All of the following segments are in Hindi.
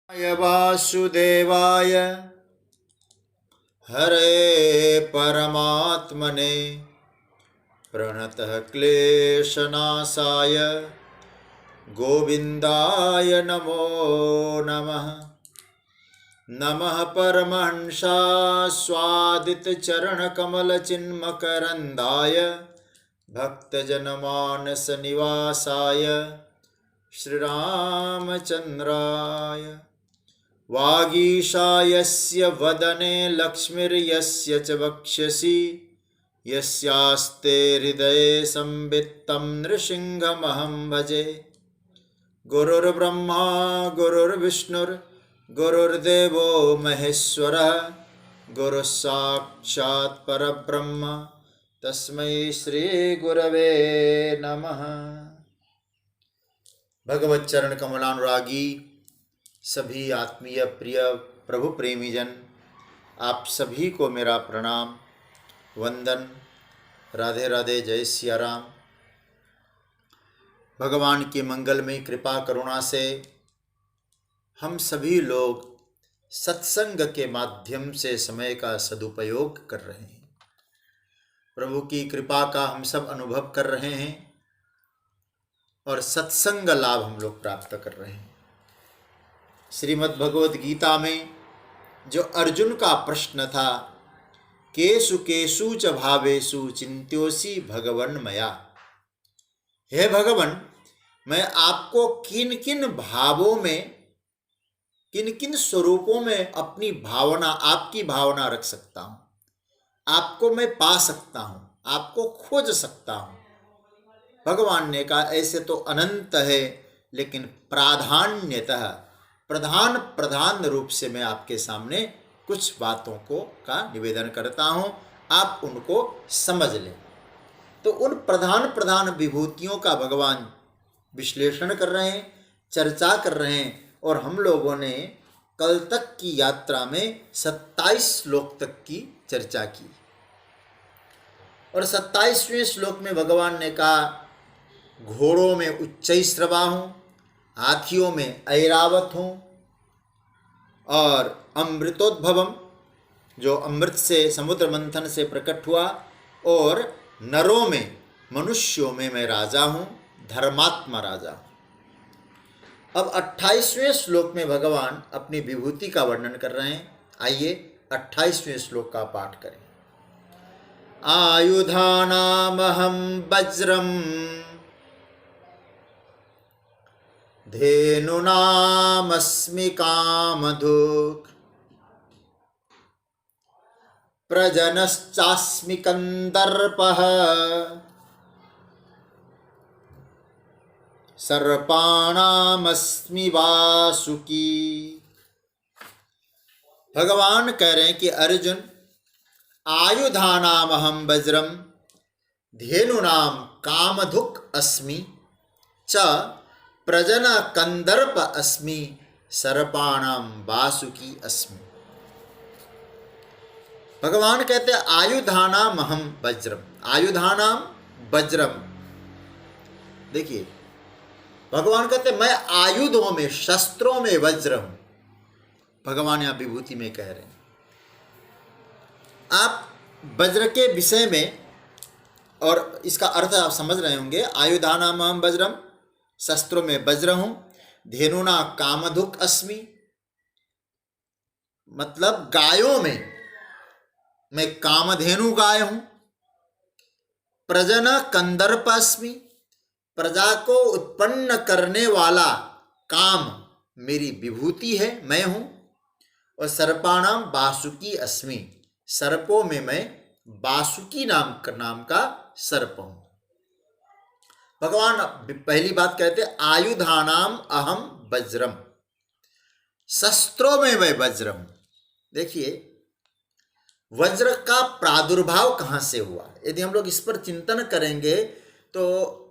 वासुदेवाय हरे परमात्मने प्रणतः क्लेशनाशाय गोविन्दाय नमो नमः। नमः परमहंसास्वादितचरणकमलचिन्मकरन्दाय भक्तजनमानसनिवासाय श्रीरामचन्द्राय। वागीशायस्य वदने लक्ष्मीर्यस्य च वक्ष्यसि यस्यास्ते हृदये संवित्तं नृसिंहमहं भजे। गुरुर्ब्रह्मा गुरुर्विष्णुर्गुरुर्देवो महेश्वरः गुरुस्साक्षात् परब्रह्म तस्मै श्री गुरवे नमः। भगवत चरण कमलानुरागी सभी आत्मीय प्रिय प्रभु प्रेमीजन, आप सभी को मेरा प्रणाम वंदन। राधे राधे, जय सिया राम। भगवान की मंगलमय कृपा करुणा से हम सभी लोग सत्संग के माध्यम से समय का सदुपयोग कर रहे हैं। प्रभु की कृपा का हम सब अनुभव कर रहे हैं और सत्संग लाभ हम लोग प्राप्त कर रहे हैं। श्रीमद् भगवद गीता में जो अर्जुन का प्रश्न था, केषु केषु च भावेषु चिन्त्योऽसि भगवन् मया, हे भगवन, मैं आपको किन किन भावों में, किन किन स्वरूपों में अपनी भावना, आपकी भावना रख सकता हूँ, आपको मैं पा सकता हूँ, आपको खोज सकता हूँ। भगवान ने कहा ऐसे तो अनंत है, लेकिन प्राधान्यतः प्रधान रूप से मैं आपके सामने कुछ बातों का निवेदन करता हूँ, आप उनको समझ लें। तो उन प्रधान विभूतियों का भगवान विश्लेषण कर रहे हैं, चर्चा कर रहे हैं। और हम लोगों ने कल तक की यात्रा में 27 श्लोक तक की चर्चा की और 27वें श्लोक में भगवान ने कहा, घोड़ों में उच्चैःश्रवा हूँ, हाथियों में ऐरावत हूँ, और अमृतोद्भवम, जो अमृत से समुद्र मंथन से प्रकट हुआ, और नरों में, मनुष्यों में मैं राजा हूँ, धर्मात्मा राजा हूँ। अब 28वें श्लोक में भगवान अपनी विभूति का वर्णन कर रहे हैं। आइए 28वें श्लोक का पाठ करें। आयुधानामहं वज्रम धेनुनामस्मि कामधुक् प्रजनश्चास्मि कन्दर्पः सर्पाणामस्मि वासुकी। भगवान कह रहे हैं कि अर्जुन, आयुधानामहं वज्रम धेनुनाम कामधुक् अस्मि च प्रजन कंदर्प अस्मि सर्पाणाम वासुकी अस्मि। भगवान कहते हैं आयुधानाम अहम वज्रम, आयुधानाम वज्रम। देखिए भगवान कहते हैं मैं आयुधों में, शस्त्रों में वज्र हूं। भगवान यहां विभूति में कह रहे हैं। आप वज्र के विषय में और इसका अर्थ आप समझ रहे होंगे। आयुधानाम अहम वज्रम, शस्त्रों में वज्र हूं। धेनुना कामधुक् अस्मि, मतलब गायों में मैं कामधेनु गाय हूं। प्रजन कंदर्प अस्मि, प्रजा को उत्पन्न करने वाला काम मेरी विभूति है, मैं हूं। और सर्पाणाम वासुकी अस्मि, सर्पों में मैं वासुकी नाम का सर्प हूं। भगवान पहली बात कहते हैं आयुधानाम अहम वज्रम, शस्त्रों में मैं वज्र हूं। देखिए वज्र का प्रादुर्भाव कहां से हुआ, यदि हम लोग इस पर चिंतन करेंगे तो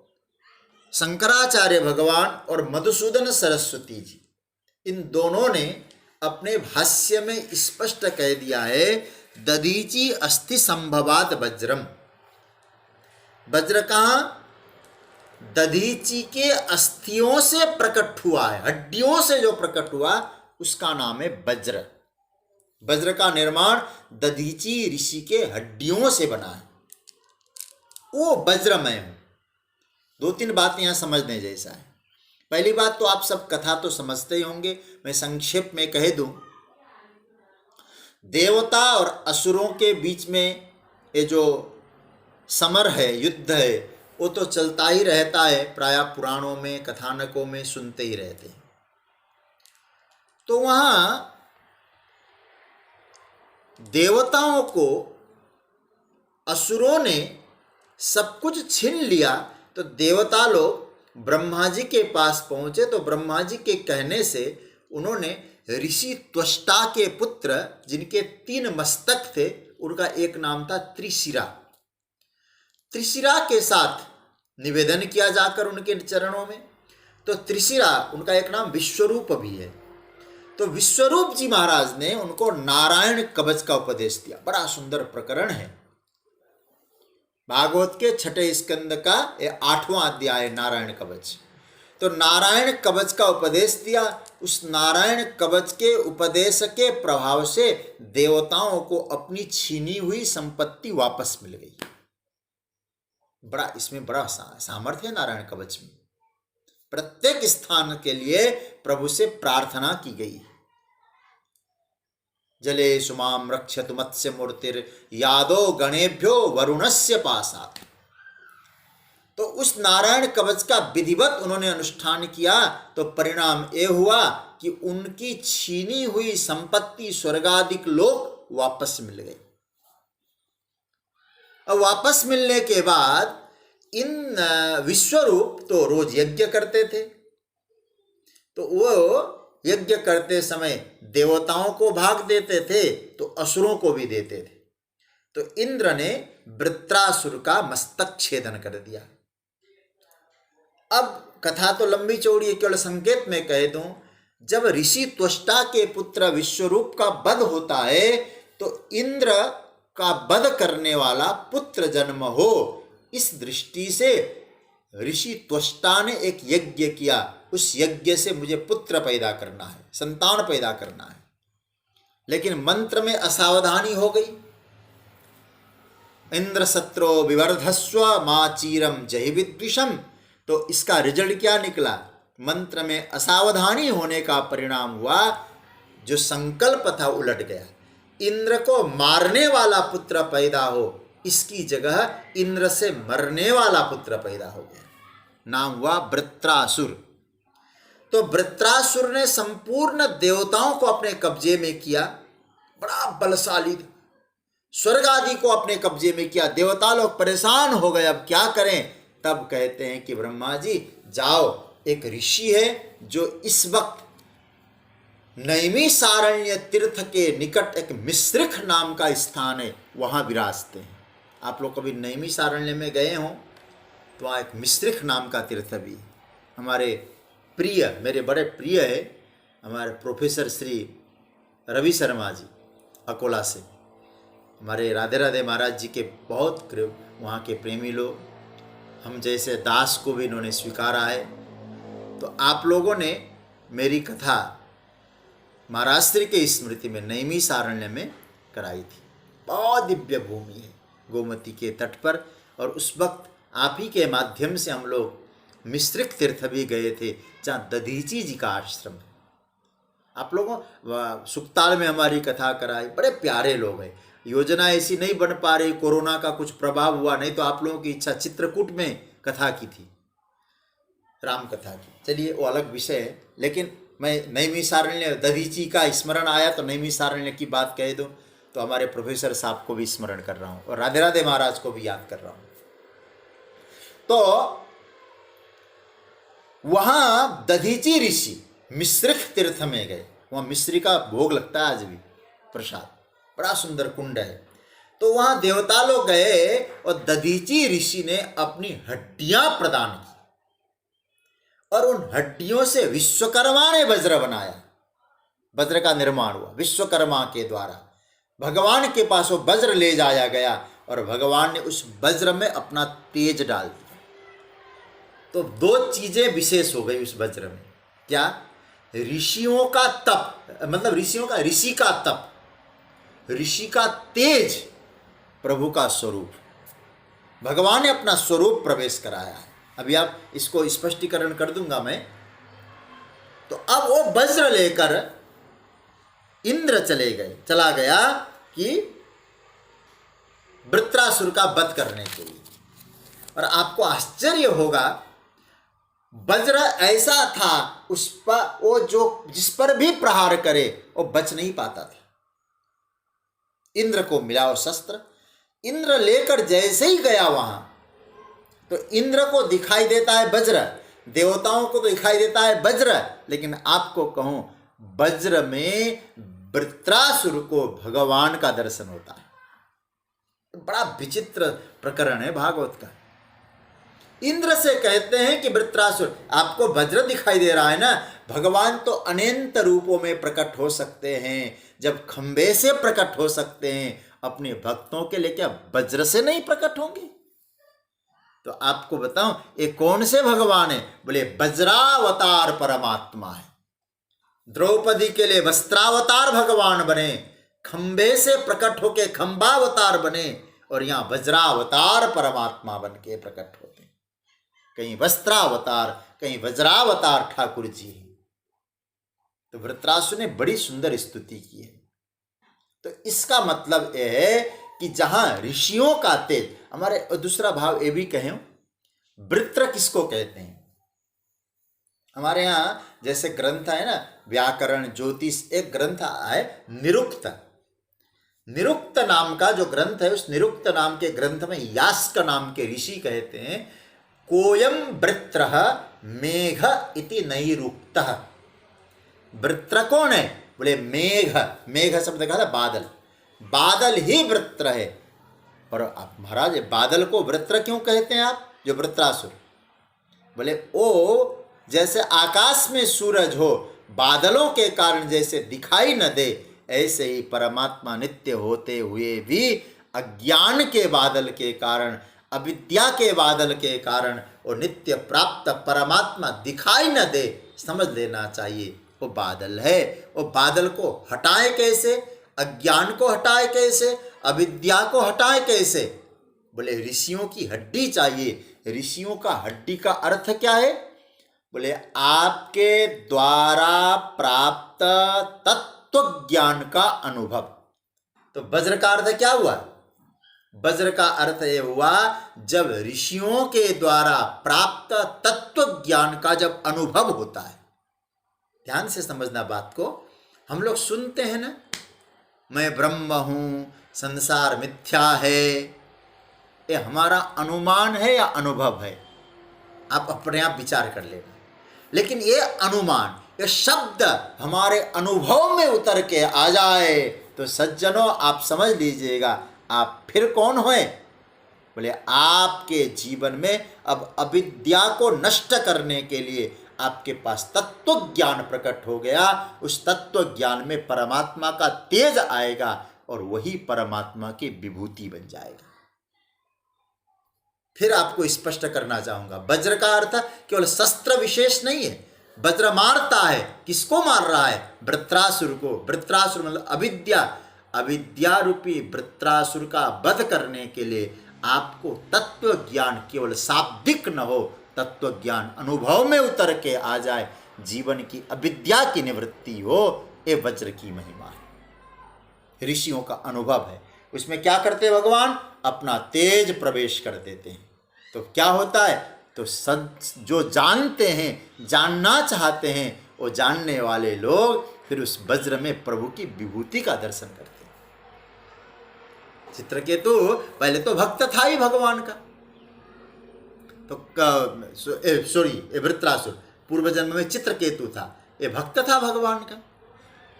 शंकराचार्य भगवान और मधुसूदन सरस्वती जी, इन दोनों ने अपने भाष्य में स्पष्ट कह दिया है, दधीचि अस्थि संभवात वज्रम। वज्र कहां, दधीची के अस्थियों से प्रकट हुआ है, हड्डियों से जो प्रकट हुआ उसका नाम है वज्र। वज्र का निर्माण दधीची ऋषि के हड्डियों से बना है, वो वज्र मैं हूं। दो तीन बातें यहां समझने जैसा है। पहली बात तो आप सब कथा तो समझते ही होंगे, मैं संक्षेप में कह दूं। देवता और असुरों के बीच में ये जो समर है, युद्ध है, वो तो चलता ही रहता है, प्रायः पुराणों में कथानकों में सुनते ही रहते हैं। तो वहां देवताओं को असुरों ने सब कुछ छीन लिया, तो देवता लोग ब्रह्मा जी के पास पहुंचे। तो ब्रह्मा जी के कहने से उन्होंने ऋषि त्वष्टा के पुत्र, जिनके 3 मस्तक थे, उनका एक नाम था त्रिशिरा, त्रिशिरा के साथ निवेदन किया जाकर उनके चरणों में। तो त्रिशिरा, उनका एक नाम विश्वरूप भी है। तो विश्वरूप जी महाराज ने उनको नारायण कवच का उपदेश दिया। बड़ा सुंदर प्रकरण है, भागवत के 6 स्कंद का ये 8वां अध्याय नारायण कवच। तो नारायण कवच का उपदेश दिया। उस नारायण कवच के उपदेश के प्रभाव से देवताओं को अपनी छीनी हुई संपत्ति वापस मिल गई। बड़ा इसमें बड़ा सामर्थ्य है नारायण कवच में। प्रत्येक स्थान के लिए प्रभु से प्रार्थना की गई। जले सुमाम रक्षतु मत्स्य मूर्तिर यादो गणेभ्यो वरुणस्य पासात्। तो उस नारायण कवच का विधिवत उन्होंने अनुष्ठान किया, तो परिणाम ये हुआ कि उनकी छीनी हुई संपत्ति स्वर्गादिक लोक वापस मिल गई। अब वापस मिलने के बाद इन विश्वरूप तो रोज यज्ञ करते थे, तो वो यज्ञ करते समय देवताओं को भाग देते थे, तो असुरों को भी देते थे। तो इंद्र ने वृत्रासुर का मस्तक छेदन कर दिया। अब कथा तो लंबी चौड़ी है, केवल संकेत में कह दूं, जब ऋषि त्वष्टा के पुत्र विश्वरूप का वध होता है, तो इंद्र का वध करने वाला पुत्र जन्म हो, इस दृष्टि से ऋषि त्वष्टा ने एक यज्ञ किया। उस यज्ञ से मुझे पुत्र पैदा करना है, संतान पैदा करना है। लेकिन मंत्र में असावधानी हो गई। इंद्र सत्रो विवर्धस्व मां चीरम जहि विद्विषम। तो इसका रिजल्ट क्या निकला? मंत्र में असावधानी होने का परिणाम हुआ, जो संकल्प था उलट गया। इंद्र को मारने वाला पुत्र पैदा हो, इसकी जगह इंद्र से मरने वाला पुत्र पैदा हो गया। नाम हुआ वृत्रासुर। तो वृत्रासुर ने संपूर्ण देवताओं को अपने कब्जे में किया। बड़ा बलशाली, स्वर्ग आदि को अपने कब्जे में किया। देवता लोग परेशान हो गए, अब क्या करें? तब कहते हैं कि ब्रह्मा जी जाओ, एक ऋषि है जो इस वक्त नैमिषारण्य तीर्थ के निकट एक मिश्रिख नाम का स्थान है, वहां विराजते हैं। आप लोग कभी नैमिषारण्य में गए हो तो वहाँ एक मिश्रिख नाम का तीर्थ भी है। हमारे प्रिय, मेरे बड़े प्रिय है, हमारे प्रोफेसर श्री रवि शर्मा जी अकोला से, हमारे राधे राधे महाराज जी के बहुत वहाँ के प्रेमी लोग, हम जैसे दास को भी इन्होंने स्वीकारा है। तो आप लोगों ने मेरी कथा महाराज श्री के स्मृति में नैमिषारण्य में कराई थी। बहुत दिव्य भूमि है गोमती के तट पर, और उस वक्त आप ही के माध्यम से हम लोग मिश्रिक तीर्थ भी गए थे, जहाँ दधीची जी का आश्रम है। आप लोगों सुक्ताल में हमारी कथा कराई, बड़े प्यारे लोग हैं। योजना ऐसी नहीं बन पा रही, कोरोना का कुछ प्रभाव हुआ, नहीं तो आप लोगों की इच्छा चित्रकूट में कथा की थी, राम कथा की। चलिए वो अलग विषय है, लेकिन मैं नैमिषारण्य दधीची का स्मरण आया तो नैमिषारण्य की बात कह दूं, तो हमारे प्रोफेसर साहब को भी स्मरण कर रहा हूँ और राधे राधे महाराज को भी याद कर रहा हूँ। तो वहां दधीची ऋषि मिश्रिख तीर्थ में गए, वहां मिश्री का भोग लगता है आज भी, प्रसाद, बड़ा सुंदर कुंड है। तो वहां देवता लोग गए और दधीची ऋषि ने अपनी हड्डियां प्रदान की, और उन हड्डियों से विश्वकर्मा ने वज्र बनाया। वज्र का निर्माण हुआ विश्वकर्मा के द्वारा। भगवान के पास वो वज्र ले जाया गया, और भगवान ने उस वज्र में अपना तेज डाल दिया। तो 2 चीजें विशेष हो गई उस वज्र में। क्या? ऋषियों का तप, मतलब ऋषि का तप, ऋषि का तेज प्रभु का स्वरूप, भगवान ने अपना स्वरूप प्रवेश कराया है। अभी आप इसको स्पष्टीकरण कर दूंगा मैं। तो अब वो वज्र लेकर इंद्र चला गया कि वृत्रासुर का वध करने के लिए। और आपको आश्चर्य होगा, वज्र ऐसा था उस पर, वो जो जिस पर भी प्रहार करे वो बच नहीं पाता था। इंद्र को मिला वो शस्त्र, इंद्र लेकर जैसे ही गया वहां, तो इंद्र को दिखाई देता है वज्र, देवताओं को तो दिखाई देता है वज्र, लेकिन आपको कहूं वज्र में वृत्रासुर को भगवान का दर्शन होता है। बड़ा विचित्र प्रकरण है भागवत का। इंद्र से कहते हैं कि वृत्रासुर, आपको वज्र दिखाई दे रहा है ना, भगवान तो अनंत रूपों में प्रकट हो सकते हैं, जब खंबे से प्रकट हो सकते हैं, अपने भक्तों के लिए क्या वज्र से नहीं प्रकट होंगे? तो आपको बताऊं ये कौन से भगवान है? बोले वज्रावतार परमात्मा है। द्रौपदी के लिए वस्त्रावतार भगवान बने, खंबे से प्रकट होके खंबावतार बने, और यहां वज्रावतार परमात्मा बन के प्रकट होते। कहीं वस्त्रावतार, कहीं वज्रावतार ठाकुर जी। तो वृत्रासुर ने बड़ी सुंदर स्तुति की है। तो इसका मतलब यह है कि जहां ऋषियों का तेज, हमारे दूसरा भाव ये भी कहें, वृत्र किसको कहते हैं? हमारे यहाँ जैसे ग्रंथ है ना, व्याकरण ज्योतिष, एक ग्रंथ है निरुक्त। निरुक्त नाम का जो ग्रंथ है, उस निरुक्त नाम के ग्रंथ में यास्क नाम के ऋषि कहते हैं, कोयम वृत्रः मेघ इति नैरुक्तः। वृत्र कौन है? बोले मेघ, मेघ शब्द कहा था बादल, बादल ही वृत्र है। और आप महाराज बादल को वृत्र क्यों कहते हैं आप? जो वृत्रासुर, बोले ओ जैसे आकाश में सूरज हो, बादलों के कारण जैसे दिखाई न दे, ऐसे ही परमात्मा नित्य होते हुए भी अज्ञान के बादल के कारण, अविद्या के बादल के कारण वो नित्य प्राप्त परमात्मा दिखाई न दे, समझ लेना चाहिए वो बादल है। वो बादल को हटाए कैसे? अज्ञान को हटाए कैसे? अविद्या को हटाए कैसे? बोले ऋषियों की हड्डी चाहिए। ऋषियों का हड्डी का अर्थ क्या है? बोले आपके द्वारा प्राप्त तत्व ज्ञान का अनुभव। तो वज्र का अर्थ क्या हुआ? वज्र का अर्थ ये हुआ जब ऋषियों के द्वारा प्राप्त तत्व ज्ञान का जब अनुभव होता है। ध्यान से समझना बात को। हम लोग सुनते हैं ना, मैं ब्रह्म हूं, संसार मिथ्या है, ये हमारा अनुमान है या अनुभव है? आप अपने आप विचार कर लेना। लेकिन ये अनुमान, ये शब्द हमारे अनुभव में उतर के आ जाए तो सज्जनों आप समझ लीजिएगा आप फिर कौन होए? बोले आपके जीवन में अब अविद्या को नष्ट करने के लिए आपके पास तत्व ज्ञान प्रकट हो गया। उस तत्व ज्ञान में परमात्मा का तेज आएगा और वही परमात्मा की विभूति बन जाएगा। फिर आपको स्पष्ट करना चाहूंगा, वज्र का अर्थ केवल शस्त्र विशेष नहीं है। वज्र मारता है, किसको मार रहा है? वृत्रासुर को। वृत्रासुर मतलब अविद्या, अविद्या रूपी वृत्रासुर का वध करने के लिए आपको तत्व ज्ञान केवल शाब्दिक न हो, तत्व ज्ञान अनुभव में उतर के आ जाए, जीवन की अविद्या की निवृत्ति हो, ये वज्र की महिमा है। ऋषियों का अनुभव है। उसमें क्या करते भगवान? अपना तेज प्रवेश कर देते हैं। तो क्या होता है? तो जो जानते हैं, जानना चाहते हैं, वो जानने वाले लोग फिर उस वज्र में प्रभु की विभूति का दर्शन करते हैं। चित्रकेतु पहले तो भक्त था ही भगवान का, तो वृत्रासुर पूर्व जन्म में चित्रकेतु था, ये भक्त था भगवान का।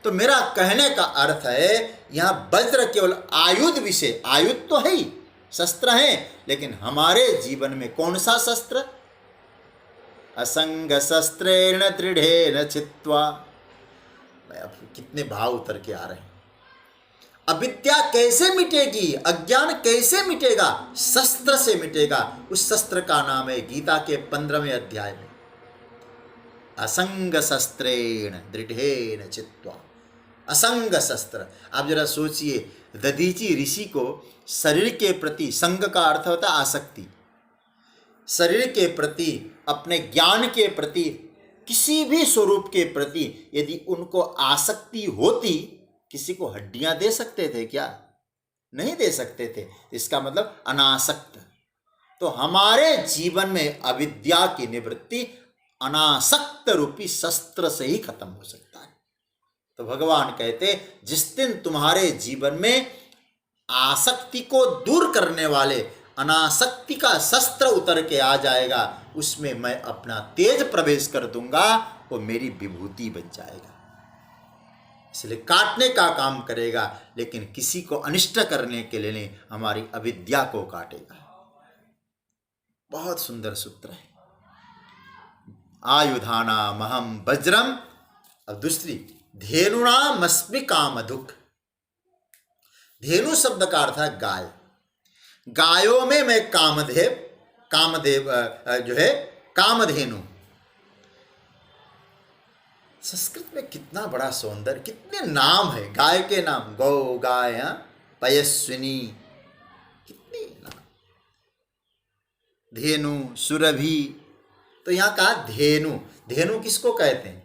तो मेरा कहने का अर्थ है यहां वज्र केवल आयुध विषय, आयुध तो है ही, शस्त्र हैं, लेकिन हमारे जीवन में कौन सा शस्त्र? असंग शस्त्रेण दृढ़ेन चित्वा। अब कितने भाव उतर के आ रहे हैं। अविद्या कैसे मिटेगी? अज्ञान कैसे मिटेगा? शस्त्र से मिटेगा। उस शस्त्र का नाम है गीता के 15वें अध्याय में असंग शस्त्रेण दृढ़ेन चित्वा। असंग शस्त्र, आप जरा सोचिए, दधीची ऋषि को शरीर के प्रति, संग का अर्थ होता है आसक्ति, शरीर के प्रति, अपने ज्ञान के प्रति, किसी भी स्वरूप के प्रति यदि उनको आसक्ति होती, किसी को हड्डियां दे सकते थे क्या? नहीं दे सकते थे। इसका मतलब अनासक्त। तो हमारे जीवन में अविद्या की निवृत्ति अनासक्त रूपी शस्त्र से ही खत्म हो सकता है। तो भगवान कहते, जिस दिन तुम्हारे जीवन में आसक्ति को दूर करने वाले अनासक्ति का शस्त्र उतर के आ जाएगा, उसमें मैं अपना तेज प्रवेश कर दूंगा, वो मेरी विभूति बन जाएगा। इसलिए काटने का काम करेगा, लेकिन किसी को अनिष्ट करने के लिए नहीं, हमारी अविद्या को काटेगा। बहुत सुंदर सूत्र है। आयुधाना महम वज्रम। अब दूसरी, धेनुनामस्मि कामधुक्। धेनु शब्द का अर्थ है गाय। गायों में मैं कामदेव जो है कामधेनु। संस्कृत में कितना बड़ा सौंदर्य, कितने नाम है गाय के नाम, गौ, गाय, पयस्विनी, कितने नाम, धेनु, सुरभि। तो यहाँ कहा धेनु। धेनु किसको कहते हैं?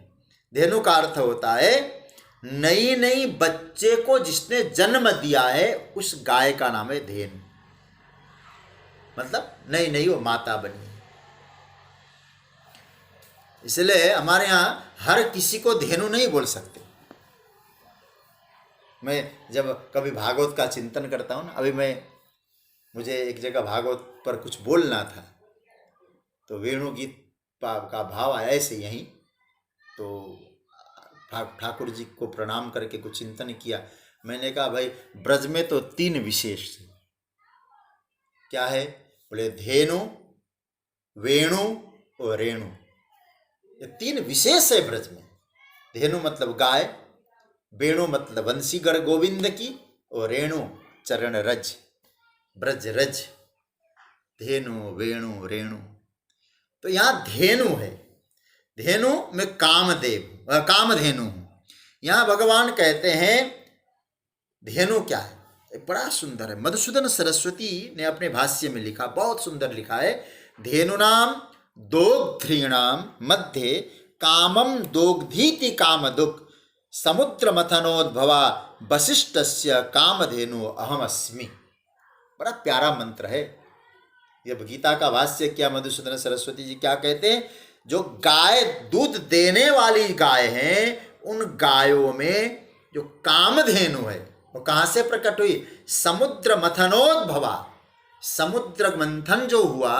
धेनु का अर्थ होता है नई नई बच्चे को जिसने जन्म दिया है, उस गाय का नाम है धेनु। मतलब नई नई वो माता बनी। इसलिए हमारे यहाँ हर किसी को धेनु नहीं बोल सकते। मैं जब कभी भागवत का चिंतन करता हूँ ना, अभी मुझे एक जगह भागवत पर कुछ बोलना था, तो वेणु गीत का भाव आया ऐसे यहीं, तो ठाकुर जी को प्रणाम करके कुछ चिंतन किया। मैंने कहा भाई, ब्रज में तो 3 विशेष थे। क्या है? बोले धेनु, वेणु और रेणु। ये 3 विशेष है ब्रज में। धेनु मतलब गाय, वेणु मतलब वंशीगढ़ गोविंद की, और रेणु चरण रज, ब्रज रज। धेनु, वेणु, रेणु। तो यहाँ धेनु है। धेनु में कामधेनु हूँ। यहाँ भगवान कहते हैं धेनु क्या है? बड़ा सुंदर है। मधुसूदन सरस्वती ने अपने भाष्य में लिखा, बहुत सुंदर लिखा है, धेनुनाम दोग्ध्रीणाम मध्ये कामम दोग्धीति कामदुक् समुद्र मथनोद्भवा वसिष्ठस्य कामधेनु अहमस्मि। बड़ा प्यारा मंत्र है। जब गीता का भाष्य किया मधुसूदन सरस्वती जी क्या कहते हैं? जो गाय दूध देने वाली गाय हैं, उन गायों में जो कामधेनु है वो कहाँ से प्रकट हुई? समुद्र मथनोद्भवा। समुद्र मंथन जो हुआ,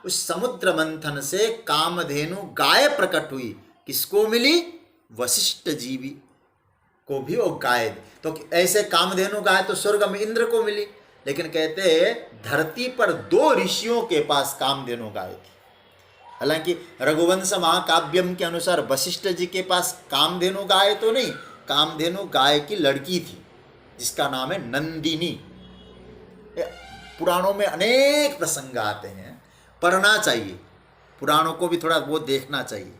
उस समुद्र मंथन से कामधेनु गाय प्रकट हुई। किसको मिली? वशिष्ठ जीवी को भी वो गाय। तो ऐसे कामधेनु गाय तो स्वर्ग में इंद्र को मिली, लेकिन कहते हैं धरती पर 2 ऋषियों के पास कामधेनु गाय थी। हालांकि रघुवंश महाकाव्यम के अनुसार वशिष्ठ जी के पास कामधेनु गाय तो नहीं, कामधेनु गाय की लड़की थी जिसका नाम है नंदिनी। पुराणों में अनेक प्रसंग आते हैं, पढ़ना चाहिए, पुराणों को भी थोड़ा बहुत देखना चाहिए।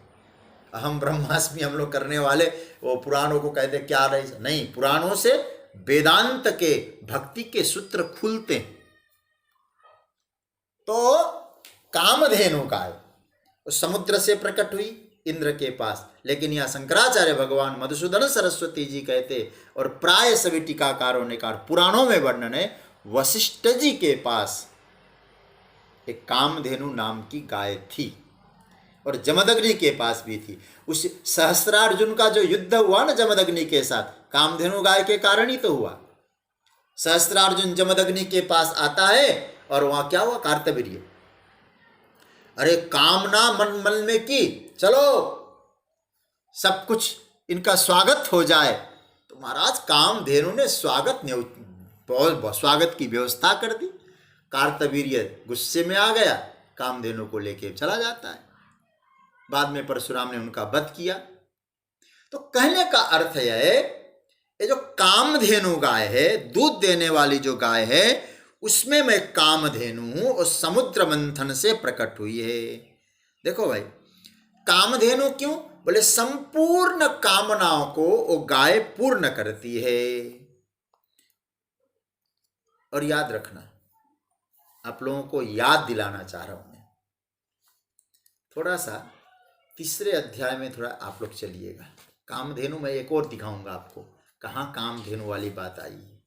अहम ब्रह्मास्मि हम लोग करने वाले वो पुराणों को कहते क्या रही, नहीं, पुराणों से वेदांत के, भक्ति के सूत्र खुलते हैं। तो कामधेनु गाय उस समुद्र से प्रकट हुई इंद्र के पास। लेकिन यहाँ शंकराचार्य भगवान मधुसूदन सरस्वती जी कहते, और प्राय सभी टीकाकारों ने कहा, पुराणों में वर्णन है, वशिष्ठ जी के पास एक कामधेनु नाम की गाय थी, और जमदग्नि के पास भी थी। उस सहस्त्रार्जुन का जो युद्ध हुआ ना जमदग्नि के साथ, कामधेनु गाय के कारण ही तो हुआ। सहस्त्रार्जुन जमदग्नि के पास आता है, और वहां क्या हुआ? कार्तवीर्य। अरे कामना मन में की, चलो सब कुछ इनका स्वागत हो जाए। तो महाराज कामधेनु ने स्वागत की व्यवस्था कर दी। कार्तवीर्य गुस्से में आ गया, कामधेनु को लेके चला जाता है। बाद में परशुराम ने उनका वध किया। तो कहने का अर्थ यह है, ये जो कामधेनु गाय है, दूध देने वाली जो गाय है, उसमें मैं कामधेनु हूं और समुद्र मंथन से प्रकट हुई है। देखो भाई, कामधेनु क्यों? बोले संपूर्ण कामनाओं को वो गाय पूर्ण करती है। और याद रखना, आप लोगों को याद दिलाना चाह रहा हूं मैं, थोड़ा सा तीसरे अध्याय में थोड़ा आप लोग चलिएगा। कामधेनु में एक और दिखाऊंगा आपको, कहाँ कामधेनु वाली बात आई है।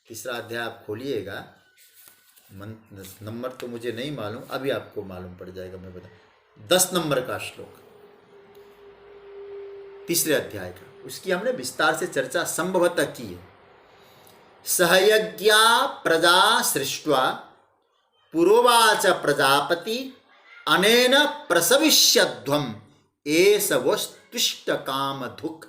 तीसरा अध्याय आप खोलिएगा, नंबर तो मुझे नहीं मालूम, अभी आपको मालूम पड़ जाएगा, मैं बता 10 नंबर का श्लोक तीसरे अध्याय का, उसकी हमने विस्तार से चर्चा संभवतः की है। सहयज्ञा प्रजा सृष्ट्वा पुरोवाच प्रजापति अनेन प्रसविष्यध्वम एष वस्तुष्ट काम दुख।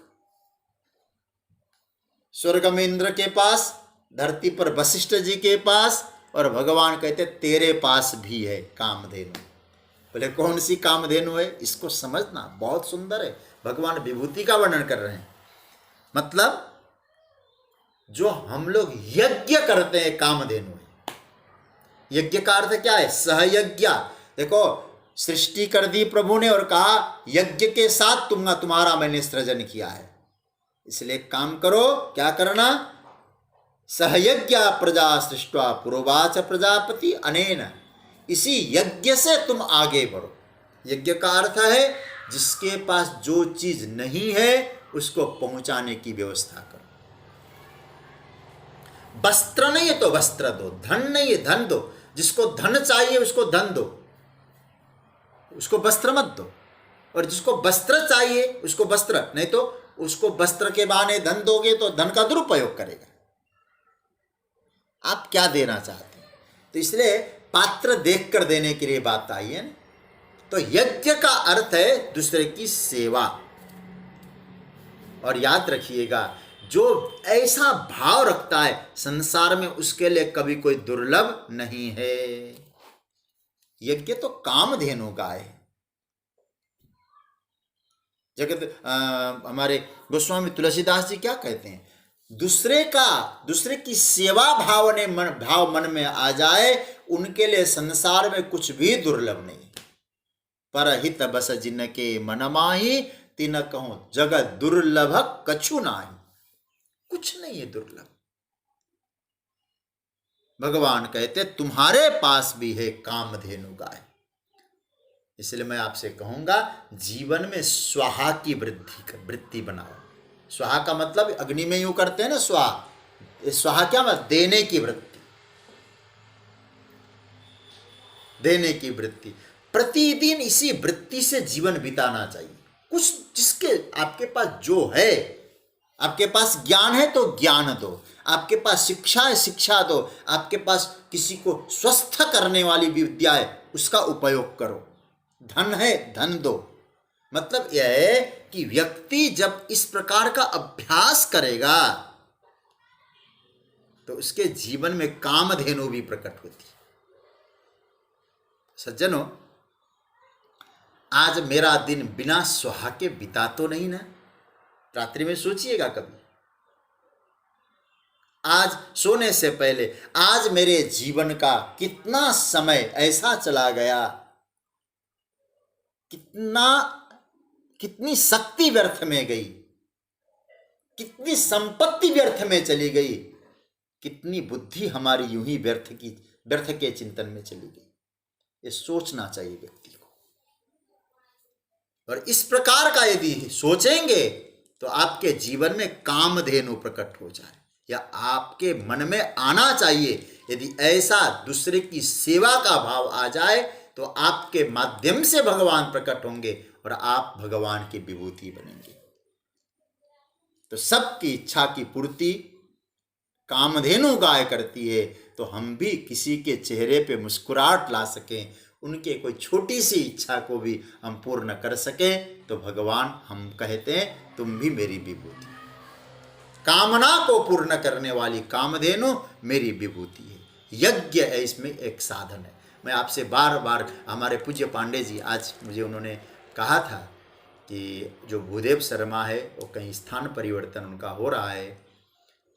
स्वर्ग में इंद्र के पास, धरती पर वशिष्ठ जी के पास, और भगवान कहते तेरे पास भी है कामधेनु। बोले कौन सी कामधेनु है, इसको समझना, बहुत सुंदर है। भगवान विभूति का वर्णन कर रहे हैं, मतलब जो हम लोग यज्ञ करते हैं कामधेनु है। यज्ञ का अर्थ क्या है? सहयज्ञ। देखो सृष्टि कर दी प्रभु ने और कहा यज्ञ के साथ तुम्हारा मैंने सृजन किया है, इसलिए काम करो। क्या करना? सहयज्ञ प्रजा सृष्ट्वा पुरोवाच प्रजापति अनेन, इसी यज्ञ से तुम आगे बढ़ो। यज्ञ का अर्थ है जिसके पास जो चीज नहीं है उसको पहुंचाने की व्यवस्था करो। वस्त्र नहीं है तो वस्त्र दो, धन नहीं है धन दो, जिसको धन चाहिए उसको धन दो, उसको वस्त्र मत दो। और जिसको वस्त्र चाहिए उसको वस्त्र, नहीं तो उसको वस्त्र के बहाने धन दोगे तो धन का दुरुपयोग करेगा। आप क्या देना चाहते हैं? तो इसलिए पात्र देखकर देने के लिए बात आई है। तो यज्ञ का अर्थ है दूसरे की सेवा। और याद रखिएगा, जो ऐसा भाव रखता है संसार में उसके लिए कभी कोई दुर्लभ नहीं है। यज्ञ तो कामधेनु गाय है। जगत हमारे गोस्वामी तुलसीदास जी क्या कहते हैं? दूसरे की सेवा भाव मन में आ जाए, उनके लिए संसार में कुछ भी दुर्लभ नहीं। परहित बस जिनके मन माही, तिन कहूं जगत दुर्लभ कछु नाही। कुछ नहीं है दुर्लभ। भगवान कहते तुम्हारे पास भी है कामधेनु गाय। इसलिए मैं आपसे कहूंगा जीवन में स्वाहा की वृत्ति बनाओ। स्वाहा का मतलब अग्नि में यूं करते हैं ना, स्वाहा। स्वाहा क्या मतलब? देने की वृत्ति, देने की वृत्ति। प्रतिदिन इसी वृत्ति से जीवन बिताना चाहिए। कुछ जिसके आपके पास जो है, आपके पास ज्ञान है तो ज्ञान दो, आपके पास शिक्षा है शिक्षा दो, आपके पास किसी को स्वस्थ करने वाली विद्या है उसका उपयोग करो, धन है धन दो। मतलब यह है कि व्यक्ति जब इस प्रकार का अभ्यास करेगा तो उसके जीवन में कामधेनु भी प्रकट होती है। सज्जनों, आज मेरा दिन बिना स्वाहा के बिता तो नहीं ना? रात्रि में सोचिएगा कभी, आज सोने से पहले आज मेरे जीवन का कितना समय ऐसा चला गया, कितनी शक्ति व्यर्थ में गई, कितनी संपत्ति व्यर्थ में चली गई, कितनी बुद्धि हमारी यूं ही व्यर्थ के चिंतन में चली गई। ये सोचना चाहिए व्यक्ति को। और इस प्रकार का यदि सोचेंगे तो आपके जीवन में कामधेनु प्रकट हो जाए, या आपके मन में आना चाहिए। यदि ऐसा दूसरे की सेवा का भाव आ जाए तो आपके माध्यम से भगवान प्रकट होंगे और आप भगवान की विभूति बनेंगे। तो सबकी इच्छा की पूर्ति कामधेनु गाय करती है। तो हम भी किसी के चेहरे पे मुस्कुराहट ला सकें, उनके कोई छोटी सी इच्छा को भी हम पूर्ण कर सकें, तो भगवान हम कहते हैं तुम भी मेरी विभूति। कामना को पूर्ण करने वाली कामधेनु मेरी विभूति है। यज्ञ है, इसमें एक साधन है। मैं आपसे बार बार, हमारे पूज्य पांडे जी आज मुझे उन्होंने कहा था कि जो भूदेव शर्मा है वो कहीं स्थान परिवर्तन उनका हो रहा है,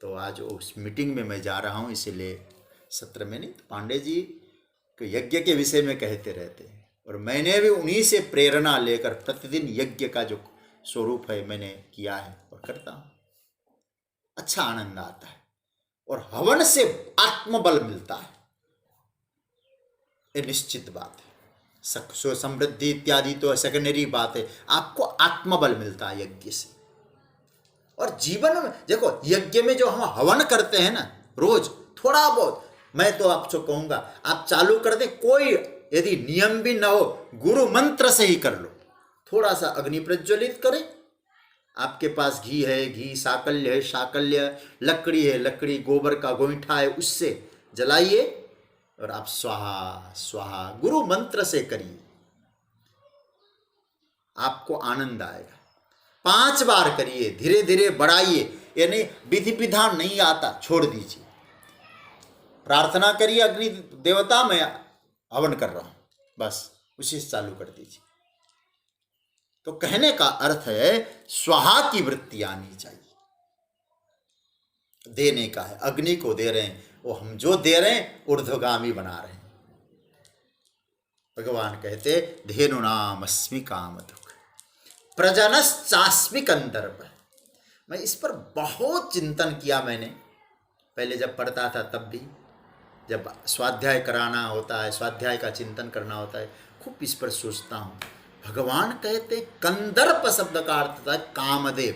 तो आज उस मीटिंग में मैं जा रहा हूँ, इसीलिए सत्र में नहीं। तो पांडे जी को यज्ञ के विषय में कहते रहते हैं, और मैंने भी उन्हीं से प्रेरणा लेकर प्रतिदिन यज्ञ का जो स्वरूप है, मैंने किया है और करता हूं। अच्छा आनंद आता है और हवन से आत्मबल मिलता है, ये निश्चित बात है। समृद्धि इत्यादि तो सेकेंडरी बात है, आपको आत्मबल मिलता है यज्ञ से। और जीवन में देखो, यज्ञ में जो हम हवन करते हैं ना रोज, थोड़ा बहुत, मैं तो आपको कहूंगा आप चालू कर दे, कोई यदि नियम भी ना हो, गुरु मंत्र से ही कर लो। थोड़ा सा अग्नि प्रज्वलित करें, आपके पास घी है, घी, साकल्य है, साकल्य, लकड़ी है, लकड़ी, गोबर का गोईठा है, उससे जलाइए और आप स्वाहा स्वाहा गुरु मंत्र से करिए, आपको आनंद आएगा। 5 बार करिए, धीरे धीरे बढ़ाइए, यानी विधि विधान नहीं आता, छोड़ दीजिए। प्रार्थना करिए, अग्नि देवता मैं हवन कर रहा हूं, बस उसी से चालू कर दीजिए। तो कहने का अर्थ है स्वाहा की वृत्ति आनी चाहिए, देने का है, अग्नि को दे रहे हैं, वो हम जो दे रहे हैं ऊर्ध्वगामी बना रहे हैं। भगवान कहते धेनु नाम अस्मि काम दुख प्रजनश्चास्मि कंदर्प। मैं इस पर बहुत चिंतन किया मैंने, पहले जब पढ़ता था तब भी, जब स्वाध्याय कराना होता है, स्वाध्याय का चिंतन करना होता है, खूब इस पर सोचता हूँ। भगवान कहते कंदर्प शब्द का अर्थ था कामदेव,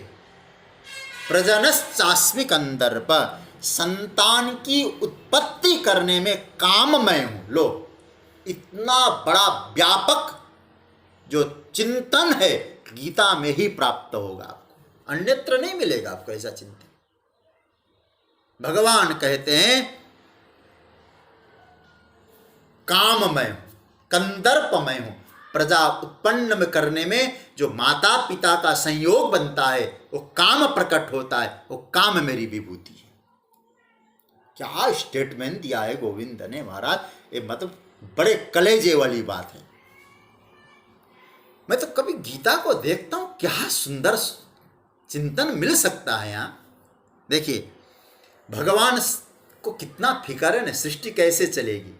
प्रजनश्चास्मि कंदर्प, संतान की उत्पत्ति करने में काममय हूं। लो, इतना बड़ा व्यापक जो चिंतन है गीता में ही प्राप्त होगा आपको, अन्यत्र नहीं मिलेगा आपको ऐसा चिंतन। भगवान कहते हैं काममय हूं, कंदर्पमय हूं। प्रजा उत्पन्न करने में जो माता पिता का संयोग बनता है वो काम प्रकट होता है, वो काम मेरी विभूति है। क्या स्टेटमेंट दिया है गोविंद ने महाराज, ये मतलब बड़े कलेजे वाली बात है। मैं तो कभी गीता को देखता हूं, क्या सुंदर चिंतन मिल सकता है यहाँ। देखिए भगवान को कितना फिक्र है ना, सृष्टि कैसे चलेगी।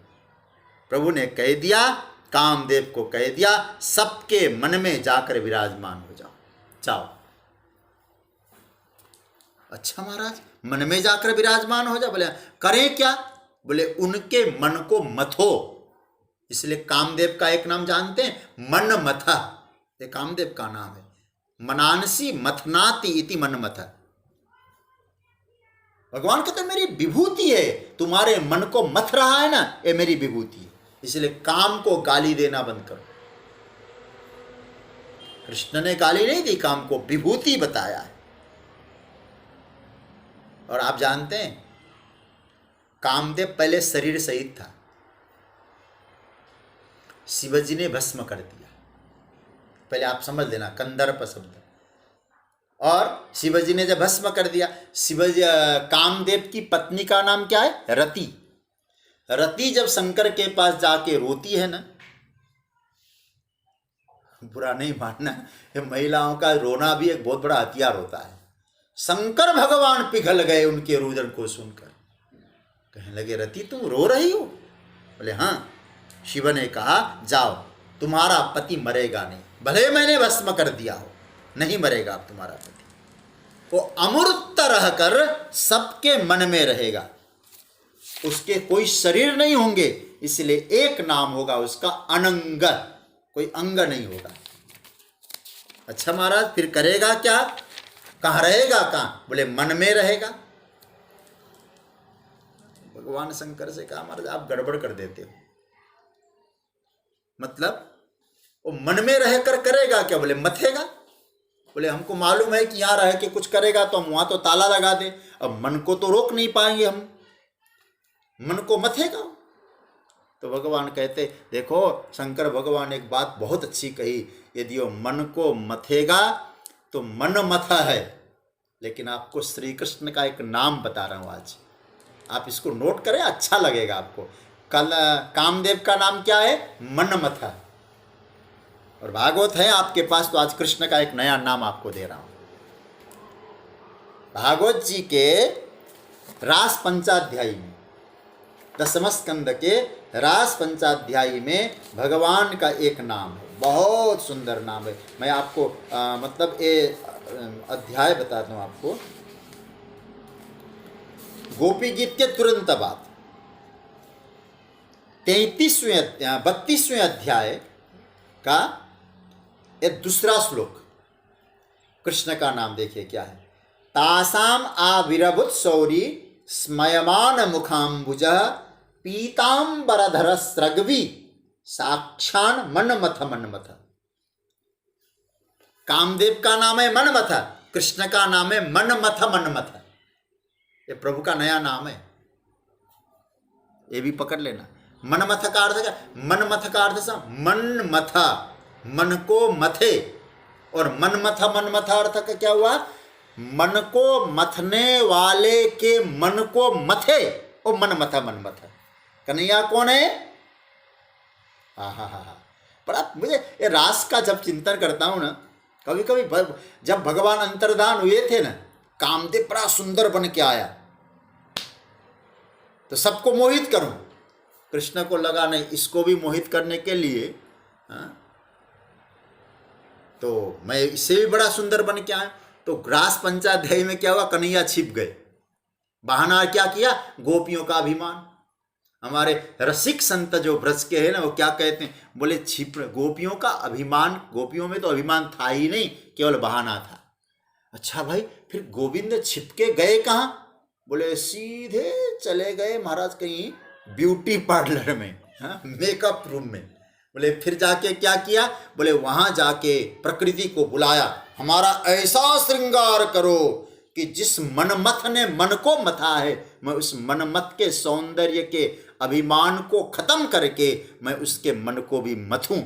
प्रभु ने कह दिया, कामदेव को कह दिया, सबके मन में जाकर विराजमान हो जाओ, जाओ। अच्छा महाराज, मन में जाकर विराजमान हो जाओ, बोले करें क्या? बोले उनके मन को मथो। इसलिए कामदेव का एक नाम जानते हैं, मन मथा, ये कामदेव का नाम है। मनांसी मथनाति इति मन मथा। भगवान कहते मेरी विभूति है, तुम्हारे मन को मथ रहा है ना, ये मेरी विभूति है। इसलिए काम को गाली देना बंद करो। कृष्ण ने गाली नहीं दी, काम को विभूति बताया है। और आप जानते हैं कामदेव पहले शरीर सहित था, शिवजी ने भस्म कर दिया। पहले आप समझ लेना कंदर्प शब्द। और शिवजी ने जब भस्म कर दिया, शिवजी कामदेव की पत्नी का नाम क्या है? रति। रति जब शंकर के पास जाके रोती है ना, बुरा नहीं मानना, ये महिलाओं का रोना भी एक बहुत बड़ा हथियार होता है। शंकर भगवान पिघल गए उनके रुदन को सुनकर, कहने लगे रति तुम रो रही हो? बोले हाँ। शिव ने कहा जाओ, तुम्हारा पति मरेगा नहीं, भले मैंने भस्म कर दिया हो, नहीं मरेगा अब तुम्हारा पति। वो अमूर्त रहकर सबके मन में रहेगा, उसके कोई शरीर नहीं होंगे, इसलिए एक नाम होगा उसका अनंग, कोई अंग नहीं होगा। अच्छा महाराज फिर करेगा क्या? कहाँ रहेगा? कहाँ? बोले मन में रहेगा। भगवान शंकर से कहा महाराज आप गड़बड़ कर देते हो, मतलब वो मन में रहकर करेगा क्या? बोले मथेगा। बोले हमको मालूम है कि यहाँ रह के कुछ करेगा तो हम वहां तो ताला लगा दे, अब मन को तो रोक नहीं पाएंगे हम, मन को मथेगा। तो भगवान कहते देखो शंकर भगवान एक बात बहुत अच्छी कही, यदि वो मन को मथेगा तो मन मथा है। लेकिन आपको श्री कृष्ण का एक नाम बता रहा हूँ आज, आप इसको नोट करें, अच्छा लगेगा आपको। कल कामदेव का नाम क्या है? मन मथा। और भागवत है आपके पास तो आज कृष्ण का एक नया नाम आपको दे रहा हूं। भागवत जी के रास पंचाध्यायी में, दसम स्कंद के रास पंचाध्यायी में भगवान का एक नाम है, बहुत सुंदर नाम है। मैं आपको मतलब ये अध्याय बताता हूँ आपको। गोपी गीत के तुरंत बाद 32वें अध्याय का ये दूसरा श्लोक, कृष्ण का नाम देखिए क्या है। तासाम आविरभुत सौरी स्मयमान मुखाम्बुज पीतांबरधर स्रग्वी साक्षान मनमथ मनमथ। कामदेव का नाम है मनमथ, कृष्ण का नाम है मनमथ मनमथ। ये प्रभु का नया नाम है, ये भी पकड़ लेना। मनमथ का अर्थ क्या? मनमथ का अर्थ सा मन मथा, मन को मथे। और मनमथ मनमथ अर्थ का क्या हुआ? मन को मथने वाले के मन को मथे, ओ मनमथा मनमथ। कन्हैया कौन है? हा। बड़ा मुझे ये रास का जब चिंतन करता हूं ना, कभी कभी जब भगवान अंतर्धान हुए थे ना, कामदेव बड़ा सुंदर बन के आया तो सबको मोहित करूं। कृष्ण को लगा नहीं, इसको भी मोहित करने के लिए तो मैं इससे भी बड़ा सुंदर बन के आया। तो ग्रास पंचाध्याय में क्या हुआ? कन्हैया छिप गए। बहाना क्या किया? गोपियों का अभिमान। हमारे रसिक संत जो ब्रज के हैं ना, वो क्या कहते हैं? बोले छिप, गोपियों का अभिमान, गोपियों में तो अभिमान था ही नहीं, केवल बहाना था। अच्छा भाई, फिर गोविंद छिपके गए कहाँ? बोले सीधे चले गए महाराज कहीं ब्यूटी पार्लर में, मेकअप रूम में। बोले फिर जाके क्या किया? बोले वहां जाके प्रकृति को बुलाया, हमारा ऐसा श्रृंगार करो कि जिस मनमथ ने मन को मथा है, मैं उस मनमथ के सौंदर्य के अभिमान को खत्म करके मैं उसके मन को भी मथूं।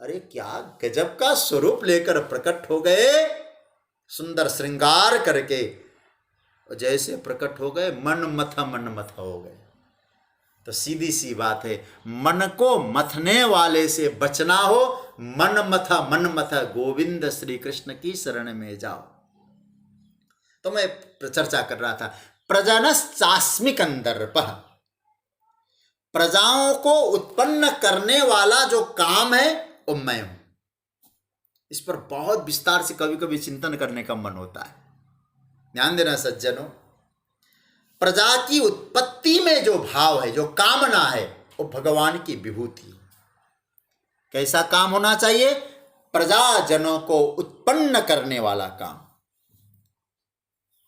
अरे क्या गजब का स्वरूप लेकर प्रकट हो गए, सुंदर श्रृंगार करके। जैसे प्रकट हो गए, मन मथा हो गए। तो सीधी सी बात है, मन को मथने वाले से बचना हो, मन मथा गोविंद श्री कृष्ण की शरण में जाओ। तो मैं चर्चा कर रहा था, प्रजनश्चास्मि कंदर्पः, प्रजाओं को उत्पन्न करने वाला जो काम है वो मैं हूं। इस पर बहुत विस्तार से कभी कभी चिंतन करने का मन होता है। ध्यान देना सज्जनों, प्रजा की उत्पत्ति में जो भाव है, जो कामना है, वो भगवान की विभूति। कैसा काम होना चाहिए? प्रजाजनों को उत्पन्न करने वाला काम।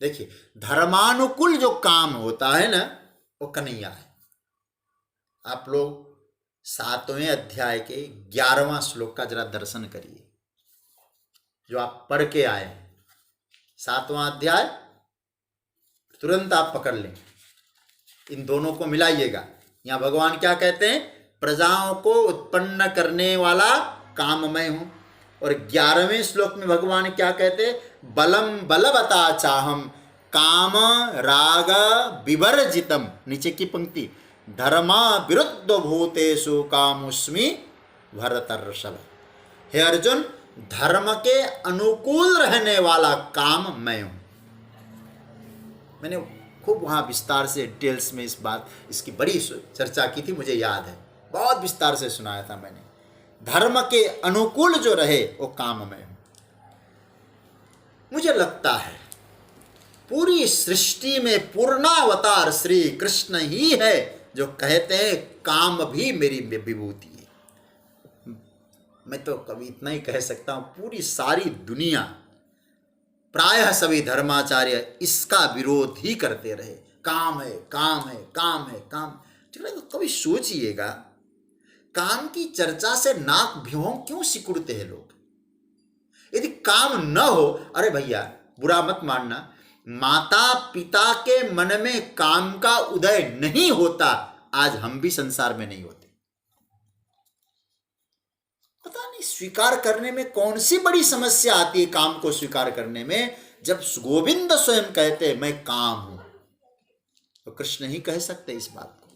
देखिए, धर्मानुकूल जो काम होता है ना, वो कन्हैया है। आप लोग 7वें अध्याय के 11वां श्लोक का जरा दर्शन करिए, जो आप पढ़ के आए। 7वां अध्याय तुरंत आप पकड़ लें, इन दोनों को मिलाइएगा। यहां भगवान क्या कहते हैं? प्रजाओं को उत्पन्न करने वाला काम मैं हूं। और 11वें श्लोक में भगवान क्या कहते हैं? बलम बलवता चाहम काम राग विवर्जितम। नीचे की पंक्ति, धर्मा विरुद्ध भूतेषु कामुस्मि भरतर्षभ। हे अर्जुन, धर्म के अनुकूल रहने वाला काम मैं हूं। मैंने खूब वहाँ विस्तार से डिटेल्स में इसकी बड़ी चर्चा की थी, मुझे याद है, बहुत विस्तार से सुनाया था मैंने। धर्म के अनुकूल जो रहे वो काम में हूं। मुझे लगता है पूरी सृष्टि में पूर्णावतार श्री कृष्ण ही है जो कहते हैं काम भी मेरी विभूति है। मैं तो कभी इतना ही कह सकता हूं, पूरी सारी दुनिया, प्रायः सभी धर्माचार्य इसका विरोध ही करते रहे। काम है, काम है, काम है, काम। तो कभी सोचिएगा, काम की चर्चा से नाक भ्यों क्यों सिकुड़ते हैं लोग? यदि काम न हो, अरे भैया बुरा मत मानना, माता पिता के मन में काम का उदय नहीं होता, आज हम भी संसार में नहीं होते। पता नहीं स्वीकार करने में कौन सी बड़ी समस्या आती है काम को स्वीकार करने में। जब गोविंद स्वयं कहते हैं मैं काम हूं, तो कृष्ण ही कह सकते इस बात को।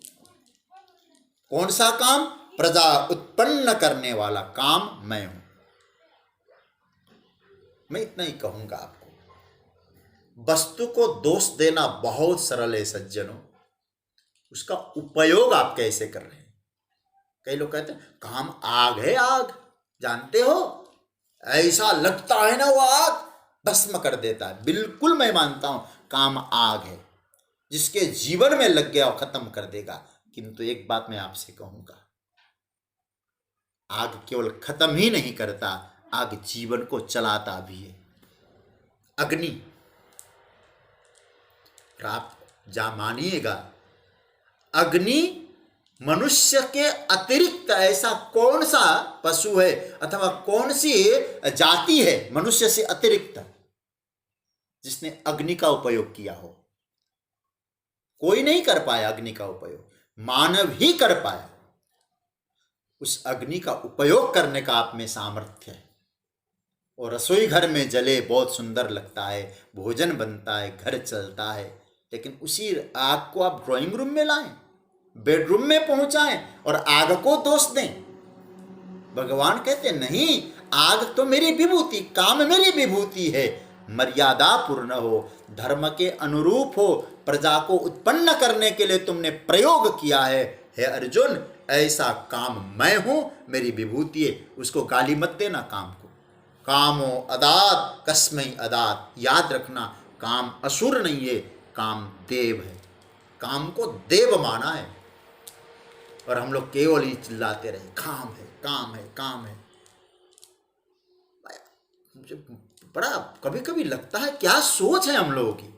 कौन सा काम? प्रजा उत्पन्न करने वाला काम मैं हूं। मैं इतना ही कहूंगा आपको। वस्तु को दोष देना बहुत सरल है सज्जनों, उसका उपयोग आप कैसे कर रहे हैं। कई लोग कहते हैं काम आग है, आग। जानते हो, ऐसा लगता है ना वो आग भस्म कर देता है। बिल्कुल मैं मानता हूं काम आग है, जिसके जीवन में लग गया और खत्म कर देगा। किंतु एक बात मैं आपसे कहूंगा, आग केवल खत्म ही नहीं करता, आग जीवन को चलाता भी है। अग्नि, आप जा मानिएगा, अग्नि मनुष्य के अतिरिक्त ऐसा कौन सा पशु है अथवा कौन सी जाति है मनुष्य से अतिरिक्त जिसने अग्नि का उपयोग किया हो? कोई नहीं कर पाया अग्नि का उपयोग, मानव ही कर पाया। उस अग्नि का उपयोग करने का आप में सामर्थ्य है। और रसोई घर में जले बहुत सुंदर लगता है, भोजन बनता है, घर चलता है, लेकिन उसी आग को आप ड्राइंग रूम में लाएं, बेडरूम में पहुंचाएं और आग को दोष दें। भगवान कहते नहीं, आग तो मेरी विभूति, काम मेरी विभूति है। मर्यादा पूर्ण हो, धर्म के अनुरूप हो, प्रजा को उत्पन्न करने के लिए तुमने प्रयोग किया है। हे अर्जुन, ऐसा काम मैं हूं, मेरी विभूति है, उसको गाली मत देना काम को। कामो अदात कस्मै अदात, याद रखना, काम असुर नहीं है, काम देव है। काम को देव माना है और हम लोग केवल ही चिल्लाते रहे काम है, काम है, काम है। मुझे बड़ा कभी कभी लगता है क्या सोच है हम लोगों की।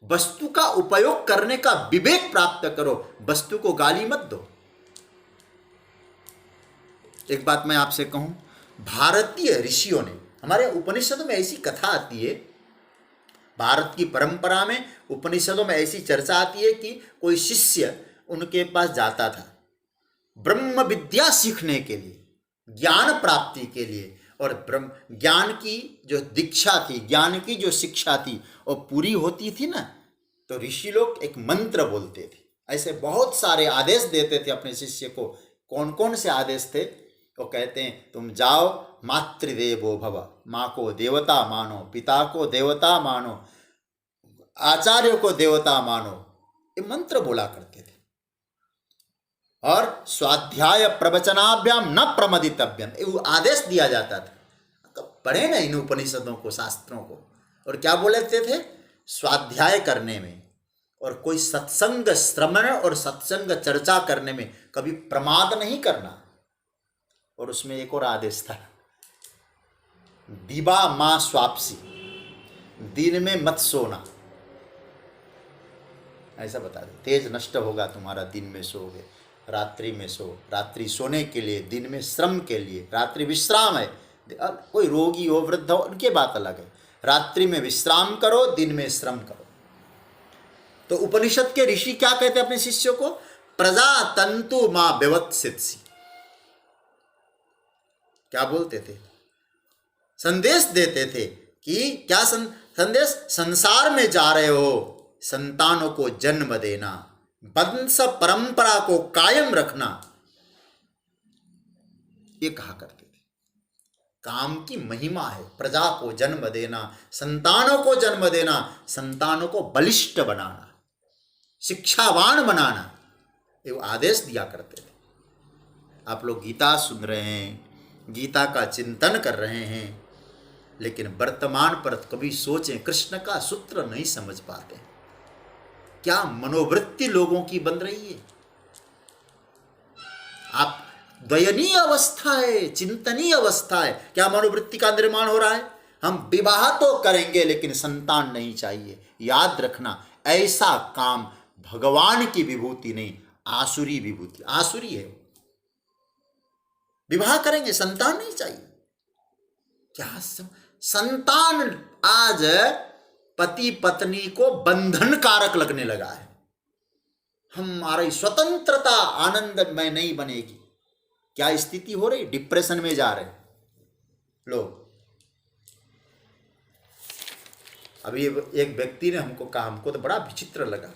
वस्तु का उपयोग करने का विवेक प्राप्त करो, वस्तु को गाली मत दो। एक बात मैं आपसे कहूं, भारतीय ऋषियों ने, हमारे उपनिषदों में ऐसी कथा आती है, भारत की परंपरा में उपनिषदों में ऐसी चर्चा आती है कि कोई शिष्य उनके पास जाता था ब्रह्म विद्या सीखने के लिए, ज्ञान प्राप्ति के लिए, और ब्रह्म ज्ञान की जो दीक्षा थी, ज्ञान की जो शिक्षा थी, वो पूरी होती थी ना, तो ऋषि लोग एक मंत्र बोलते थे। ऐसे बहुत सारे आदेश देते थे अपने शिष्य को। कौन कौन से आदेश थे? वो कहते हैं, तुम जाओ मातृदेवो भव, माँ को देवता मानो, पिता को देवता मानो, आचार्य को देवता मानो, ये मंत्र बोला करते थे। और स्वाध्याय प्रवचनाभ्याम न प्रमदितव्यम, ये आदेश दिया जाता था। तो पढ़े ना इन उपनिषदों को, शास्त्रों को, और क्या बोलते थे? स्वाध्याय करने में और कोई सत्संग श्रवण और सत्संग चर्चा करने में कभी प्रमाद नहीं करना। और उसमें एक और आदेश था, दिवा मां स्वापसी, दिन में मत सोना। ऐसा बता दो, तेज नष्ट होगा तुम्हारा, दिन में सोओगे, रात्रि में सो। रात्रि सोने के लिए, दिन में श्रम के लिए, रात्रि विश्राम है। कोई रोगी हो, वृद्ध हो, उनकी बात अलग है। रात्रि में विश्राम करो, दिन में श्रम करो। तो उपनिषद के ऋषि क्या कहते हैं अपने शिष्यों को? प्रजा तंतु मां व्यवत्सितसी। क्या बोलते थे? संदेश देते थे कि क्या संदेश? संसार में जा रहे हो, संतानों को जन्म देना, वंश परंपरा को कायम रखना, ये कहा करते थे। काम की महिमा है, प्रजा को जन्म देना, संतानों को जन्म देना, संतानों को बलिष्ठ बनाना, शिक्षावान बनाना, ये आदेश दिया करते थे। आप लोग गीता सुन रहे हैं, गीता का चिंतन कर रहे हैं, लेकिन वर्तमान पर कभी सोचें, कृष्ण का सूत्र नहीं समझ पाते। क्या मनोवृत्ति लोगों की बन रही है? आप, दयनीय अवस्था है, चिंतनीय अवस्था है। क्या मनोवृत्ति का निर्माण हो रहा है? हम विवाह तो करेंगे लेकिन संतान नहीं चाहिए। याद रखना, ऐसा काम भगवान की विभूति नहीं, आसुरी विभूति, आसुरी है। विवाह करेंगे, संतान नहीं चाहिए। क्या संतान आज पति पत्नी को बंधन कारक लगने लगा है। हमारी स्वतंत्रता आनंदमय नहीं बनेगी। क्या स्थिति हो रही? डिप्रेशन में जा रहे लोग। अभी एक व्यक्ति ने हमको कहा, हमको तो बड़ा विचित्र लगा,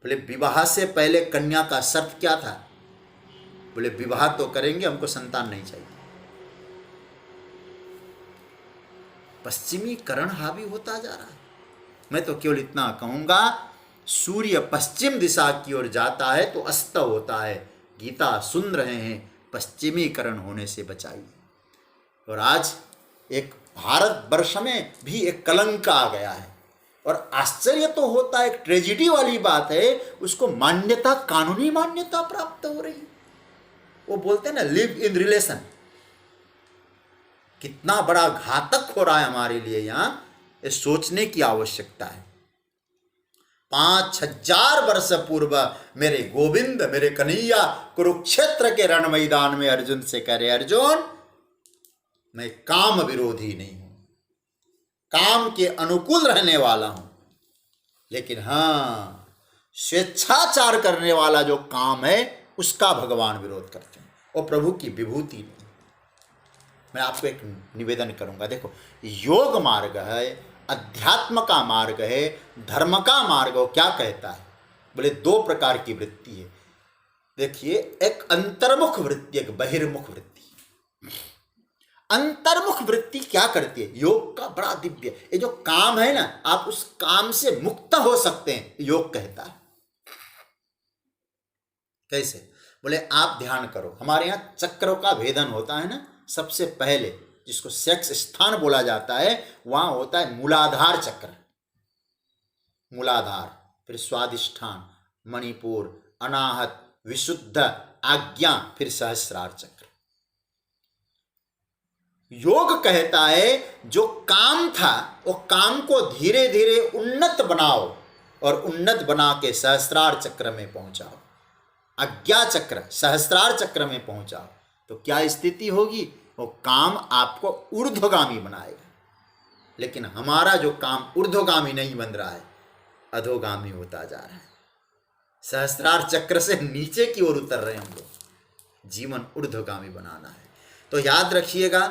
बोले विवाह से पहले कन्या का शर्त क्या था? बोले विवाह तो करेंगे, हमको संतान नहीं चाहिए। पश्चिमीकरण हावी होता जा रहा है। मैं तो केवल इतना कहूंगा, सूर्य पश्चिम दिशा की ओर जाता है तो अस्त होता है। गीता सुन रहे हैं, पश्चिमीकरण होने से बचाइए। और आज एक भारतवर्ष में भी एक कलंक आ गया है, और आश्चर्य तो होता है, एक ट्रेजिडी वाली बात है, उसको मान्यता, कानूनी मान्यता प्राप्त हो रही है। वो बोलते हैं ना, लिव इन रिलेशन। कितना बड़ा घातक हो रहा है हमारे लिए यहाँ, ये सोचने की आवश्यकता है। 5000 वर्ष पूर्व मेरे गोविंद, मेरे कन्हैया कुरुक्षेत्र के रण मैदान में अर्जुन से कह रहे, अर्जुन मैं काम विरोधी नहीं हूं, काम के अनुकूल रहने वाला हूं, लेकिन हाँ, स्वेच्छाचार करने वाला जो काम है उसका भगवान विरोध करते हैं, और प्रभु की विभूति नहीं। मैं आपको एक निवेदन करूंगा, देखो, योग मार्ग है, अध्यात्म का मार्ग है, धर्म का मार्ग हो, क्या कहता है? बोले 2 प्रकार की वृत्ति है। देखिए, एक अंतर्मुख वृत्ति, एक बहिर्मुख वृत्ति। अंतर्मुख वृत्ति क्या करती है? योग का बड़ा दिव्य, ये जो काम है ना, आप उस काम से मुक्त हो सकते हैं, योग कहता है। कैसे? बोले आप ध्यान करो, हमारे यहाँ चक्रों का भेदन होता है ना, सबसे पहले जिसको सेक्स स्थान बोला जाता है, वहां होता है मूलाधार चक्र, मूलाधार, फिर स्वादिष्ठान, मणिपुर, अनाहत, विशुद्ध, आज्ञा, फिर सहस्रार चक्र। योग कहता है जो काम था वो काम को धीरे धीरे उन्नत बनाओ, और उन्नत बना के सहस्रार चक्र में पहुंचाओ, आज्ञा चक्र, सहस्रार चक्र में पहुंचाओ, तो क्या स्थिति होगी? वो काम आपको ऊर्ध्वगामी बनाएगा। लेकिन हमारा जो काम ऊर्ध्वगामी नहीं बन रहा है, अधोगामी होता जा रहा है। सहस्रार चक्र से नीचे की ओर उतर रहे हैं हम लोग। जीवन ऊर्ध्वगामी बनाना है, तो याद रखिएगा,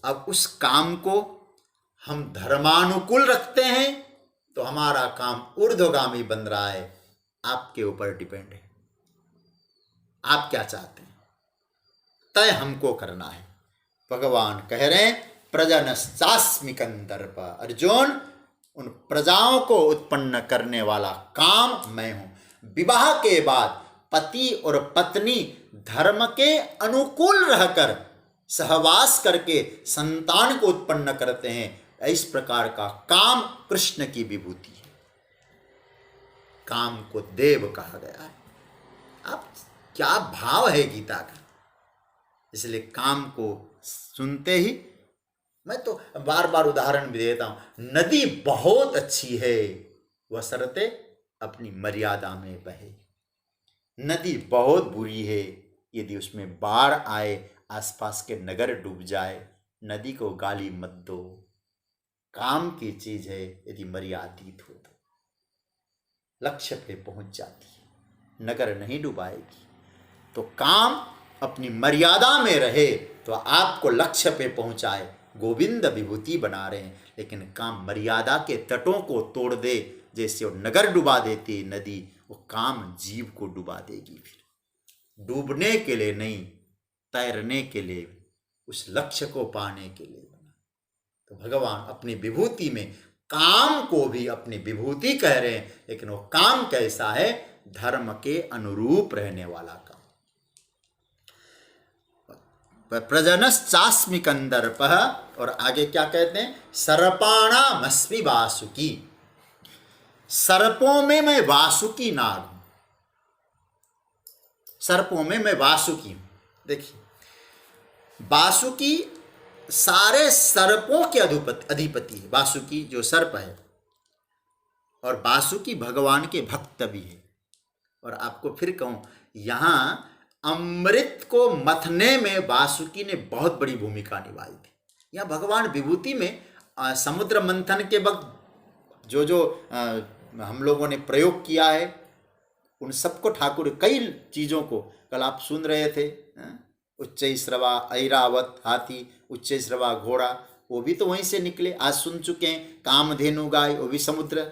अब उस काम को हम धर्मानुकूल रखते हैं तो हमारा काम ऊर्ध्वगामी बन रहा है। आपके ऊपर डिपेंड है, आप क्या चाहते हैं, तय हमको करना है। भगवान कह रहे हैं, प्रजनश्चास्मि कंदर्प, अर्जुन उन प्रजाओं को उत्पन्न करने वाला काम मैं हूं। विवाह के बाद पति और पत्नी धर्म के अनुकूल रहकर सहवास करके संतान को उत्पन्न करते हैं। इस प्रकार का काम कृष्ण की विभूति है। काम को देव कहा गया है। आप क्या भाव है गीता का, इसलिए काम को सुनते ही, मैं तो बार बार उदाहरण भी देता हूं, नदी बहुत अच्छी है, वह शर्ते अपनी मर्यादा में बहे। नदी बहुत बुरी है, यदि उसमें बाढ़ आए, आसपास के नगर डूब जाए, नदी को गाली मत दो। काम की चीज है, यदि मर्यादित हो तो लक्ष्य पे पहुंच जाती है, नगर नहीं डुबाएगी। तो काम अपनी मर्यादा में रहे तो आपको लक्ष्य पे पहुंचाए। गोविंद विभूति बना रहे हैं, लेकिन काम मर्यादा के तटों को तोड़ दे, जैसे वो नगर डुबा देती है नदी, वो काम जीव को डुबा देगी। फिर डूबने के लिए नहीं, तैरने के लिए, उस लक्ष्य को पाने के लिए बना। तो भगवान अपनी विभूति में काम को भी अपनी विभूति कह रहे हैं, लेकिन वो काम कैसा है? धर्म के अनुरूप रहने वाला काम। प्रजनश्चास्मि कंदर्पः, और आगे क्या कहते हैं? सर्पाणामस्मि वासुकी, सर्पों में मैं वासुकी नाग हूं, सर्पों में मैं वासुकी हूं। देखिए, वासुकी सारे सर्पों के अधिपति है, वासुकी जो सर्प है, और वासुकी भगवान के भक्त भी है। और आपको फिर कहूं, यहां अमृत को मथने में वासुकी ने बहुत बड़ी भूमिका निभाई थी। यहाँ भगवान विभूति में समुद्र मंथन के वक्त जो जो हम लोगों ने प्रयोग किया है, उन सबको ठाकुर कई चीज़ों को, कल आप सुन रहे थे, उच्चैश्रवा ऐरावत हाथी, उच्चैश्रवा घोड़ा, वो भी तो वहीं से निकले। आज सुन चुके हैं कामधेनु गाय, वो भी समुद्र।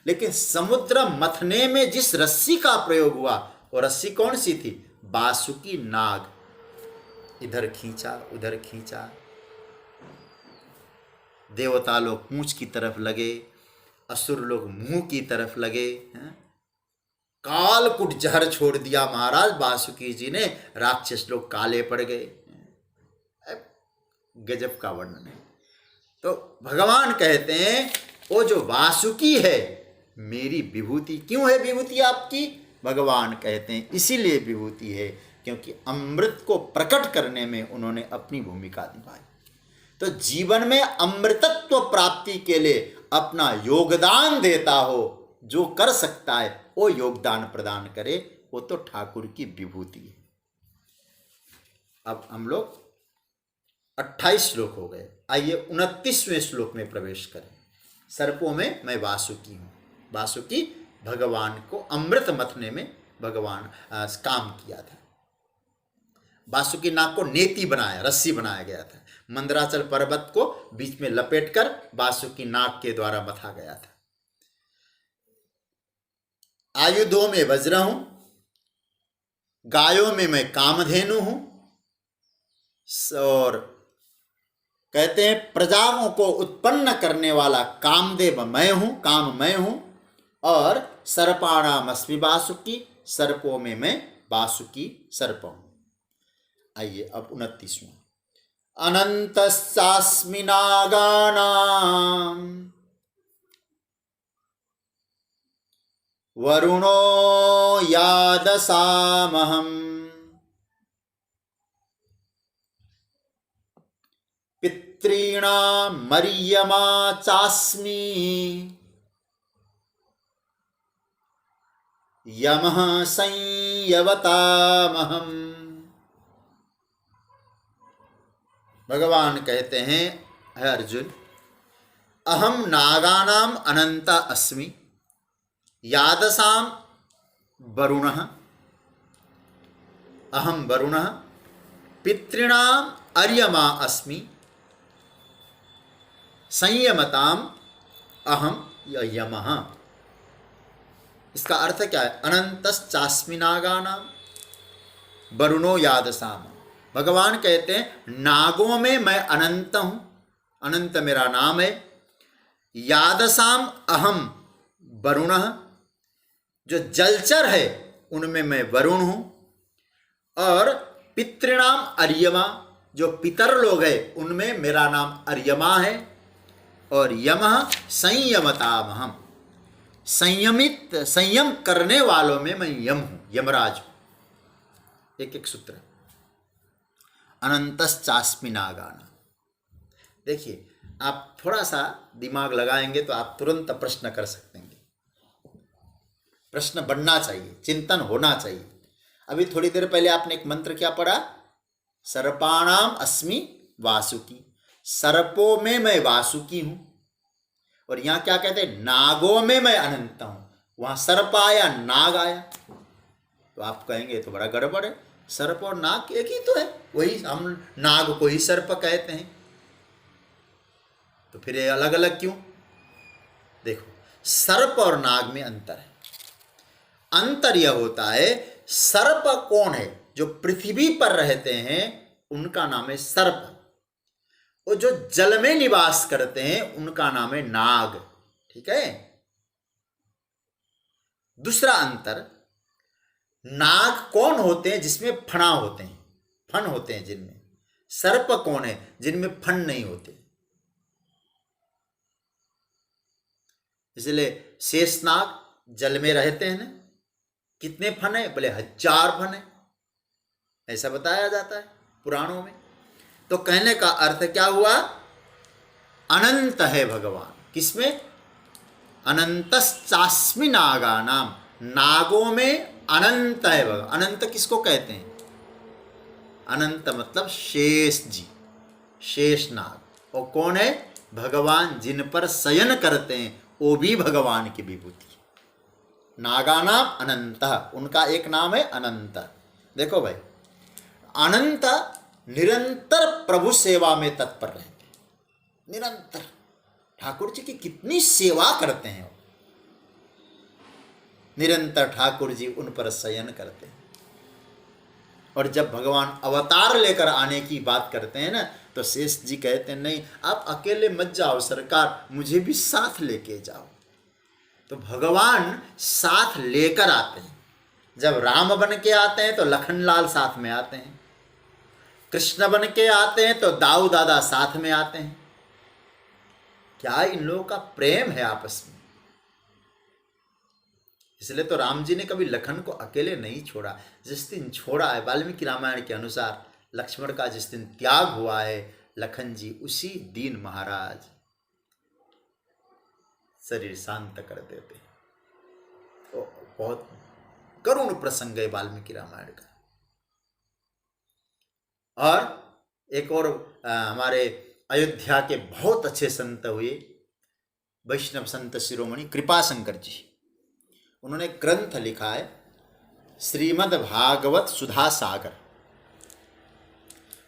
लेकिन समुद्र मथने में जिस रस्सी का प्रयोग हुआ, वो रस्सी कौन सी थी? वासुकी नाग। इधर खींचा, उधर खींचा, देवता लोग पूंछ की तरफ लगे, असुर लोग मुंह की तरफ लगे, कालकुट जहर छोड़ दिया महाराज वासुकी जी ने, राक्षस लोग काले पड़ गए। गजब का वर्णन है। तो भगवान कहते हैं वो जो वासुकी है मेरी विभूति। क्यों है विभूति आपकी? भगवान कहते हैं इसीलिए विभूति है क्योंकि अमृत को प्रकट करने में उन्होंने अपनी भूमिका निभाई। तो जीवन में अमृतत्व प्राप्ति के लिए अपना योगदान देता हो, जो कर सकता है वो योगदान प्रदान करे, वो तो ठाकुर की विभूति है। अब हम लोग 28 श्लोक हो गए, आइए 29वें श्लोक में प्रवेश करें। सर्पों में मैं वासुकी हूँ। वासुकी भगवान को अमृत मथने में भगवान काम किया था। वासुकी नाग को नेति बनाया, रस्सी बनाया गया था। मंदराचल पर्वत को बीच में लपेटकर वासुकी नाग के द्वारा मथा गया था। आयुधों में वज्र हूं, गायों में मैं कामधेनु हूं, और कहते हैं प्रजाओं को उत्पन्न करने वाला कामदेव मैं हूं, काम मैं हूं, और सर्पाणाम अस्मि वासुकी, सर्पों में मैं वासुकी सर्प हूं। आइए अब 29वां। अनंतस्सास्मि नागानां वरुणो यादसामहम् पितॄणां मर्यमा चास्मि यमः संयवतामहम्। भगवान कहते हैं है अर्जुन, अहम नागानाम अनंत अस्मि यादसाम वरुणः, अहम वरुणः, पितॄणाम अर्यमा अस्मि संयमताम अहम यमः। इसका अर्थ क्या है? अनंतश्चास्मि नागानाम वरुणो यादसाम। भगवान कहते हैं नागों में मैं अनंत हूं, अनंत मेरा नाम है। यादसाम अहम वरुणः, जो जलचर है उनमें मैं वरुण हूं, और पितृणाम अर्यमा, जो पितर लोग हैं उनमें मेरा नाम अर्यमा है, और यमः संयमतामहम्, संयमित संयम करने वालों में मैं यम हूं, यमराज हूं। एक एक सूत्र। अनंतश्चास्मि नागानां। देखिए आप थोड़ा सा दिमाग लगाएंगे तो आप तुरंत प्रश्न कर सकते हैं। प्रश्न बनना चाहिए, चिंतन होना चाहिए। अभी थोड़ी देर पहले आपने एक मंत्र क्या पढ़ा? सर्पाणाम अस्मि वासुकी, सर्पों में मैं वासुकी हूं। और यहां क्या कहते हैं? नागों में मैं अनंत हूं। वहां सर्प आया, नाग आया, तो आप कहेंगे तो बड़ा गड़बड़ है, सर्प और नाग एक ही तो है, वही हम नाग को ही सर्प कहते हैं, तो फिर ये अलग अलग क्यों? देखो सर्प और नाग में अंतर है। अंतर यह होता है, सर्प कौन है? जो पृथ्वी पर रहते हैं उनका नाम है सर्प, और जो जल में निवास करते हैं उनका नाम है नाग। ठीक है। दूसरा अंतर, नाग कौन होते हैं? जिसमें फणा होते हैं, फन होते हैं जिनमें। सर्प कौन है? जिनमें फन नहीं होते। इसलिए शेषनाग जल में रहते हैं ना, कितने फन है? बोले 1000 फन है, ऐसा बताया जाता है पुराणों में। तो कहने का अर्थ क्या हुआ? अनंत है भगवान। किसमें? अनंतश्चास्मि नागानाम, नागों में अनंत है भगवान। अनंत किसको कहते हैं? अनंत मतलब शेष जी, शेष नाग। और कौन है? भगवान जिन पर शयन करते हैं वो भी भगवान की विभूति। नागानाम अनंत, उनका एक नाम है अनंत। देखो भाई, अनंत निरंतर प्रभु सेवा में तत्पर रहते हैं, निरंतर ठाकुर जी की कितनी सेवा करते हैं, निरंतर ठाकुर जी उन पर शयन करते हैं। और जब भगवान अवतार लेकर आने की बात करते हैं ना, तो शेष जी कहते हैं नहीं आप अकेले मत जाओ सरकार, मुझे भी साथ लेके जाओ। तो भगवान साथ लेकर आते हैं। जब राम बन के आते हैं तो लखनलाल साथ में आते हैं, कृष्ण बन के आते हैं तो दाऊ दादा साथ में आते हैं। क्या इन लोगों का प्रेम है आपस में। इसलिए तो राम जी ने कभी लखन को अकेले नहीं छोड़ा। जिस दिन छोड़ा है वाल्मीकि रामायण के अनुसार, लक्ष्मण का जिस दिन त्याग हुआ है, लखन जी उसी दिन महाराज शरीर शांत कर देते हैं। तो बहुत करुण प्रसंग है वाल्मीकि रामायण का। और एक और हमारे अयोध्या के बहुत अच्छे संत हुए, वैष्णव संत शिरोमणि कृपाशंकर जी, उन्होंने ग्रंथ लिखा है श्रीमद् भागवत सुधा सागर।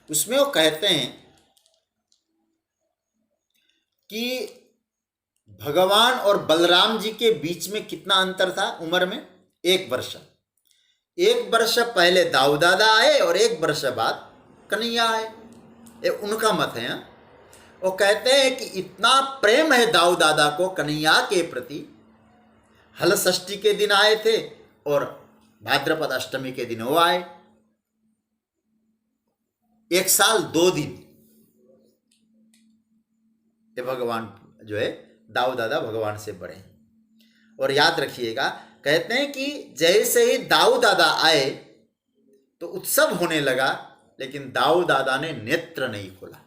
उसमें वो कहते हैं कि भगवान और बलराम जी के बीच में कितना अंतर था उम्र में? 1 वर्ष। 1 वर्ष पहले दाऊ दादा आए और 1 वर्ष बाद कन्हैया आए। ये उनका मत है। वो कहते हैं कि इतना प्रेम है दाऊ दादा को कन्हैया के प्रति। हल षष्ठी के दिन आए थे और भाद्रपद अष्टमी के दिन वो आए। 1 साल 2 दिन ये भगवान जो है दाऊ दादा भगवान से बड़े हैं। और याद रखिएगा, कहते हैं कि जैसे ही दाऊ दादा आए तो उत्सव होने लगा, लेकिन दाऊ दादा ने नेत्र नहीं खोला।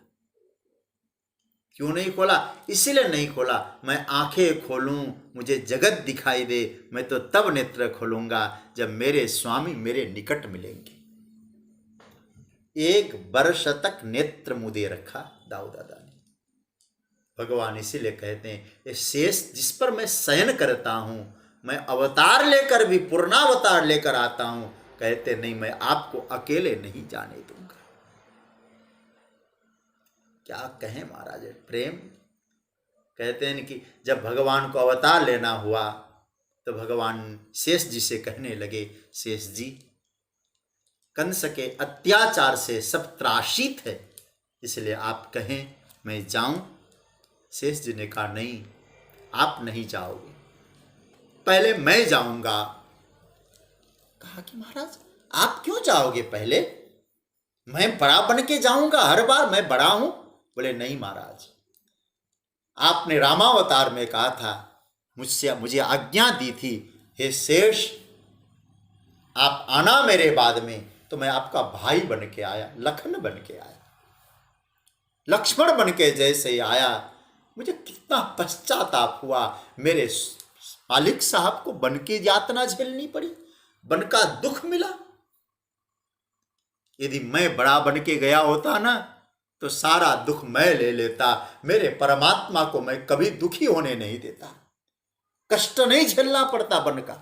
क्यों नहीं खोला? इसीलिए नहीं खोला, मैं आंखें खोलूं मुझे जगत दिखाई दे, मैं तो तब नेत्र खोलूंगा जब मेरे स्वामी मेरे निकट मिलेंगे। 1 वर्ष तक नेत्र मुदे रखा दाऊ दादा ने। भगवान इसीलिए कहते हैं ये शेष जिस पर मैं शयन करता हूं, मैं अवतार लेकर भी पूर्णावतार लेकर आता हूं, कहते नहीं मैं आपको अकेले नहीं जाने दूंगा। क्या कहें महाराज, प्रेम। कहते हैं कि जब भगवान को अवतार लेना हुआ तो भगवान शेष जी से कहने लगे, शेष जी कंस के अत्याचार से सब त्रासित है, इसलिए आप कहें मैं जाऊं। शेष जी ने कहा नहीं, आप नहीं जाओगे, पहले मैं जाऊंगा। कहा कि महाराज आप क्यों जाओगे? पहले मैं बड़ा बन के जाऊंगा, हर बार मैं बड़ा हूं। बोले नहीं महाराज, आपने रामावतार में कहा था, मुझे आज्ञा दी थी, हे शेष आप आना मेरे बाद में, तो मैं आपका भाई बन के आया, लखन बन के आया, लक्ष्मण बन के जैसे ही आया, मुझे कितना पश्चाताप हुआ। मेरे मालिक साहब को बन की यातना झेलनी पड़ी, बन का दुख मिला। यदि मैं बड़ा बन के गया होता ना तो सारा दुख मैं ले लेता, मेरे परमात्मा को मैं कभी दुखी होने नहीं देता, कष्ट नहीं झेलना पड़ता बन का।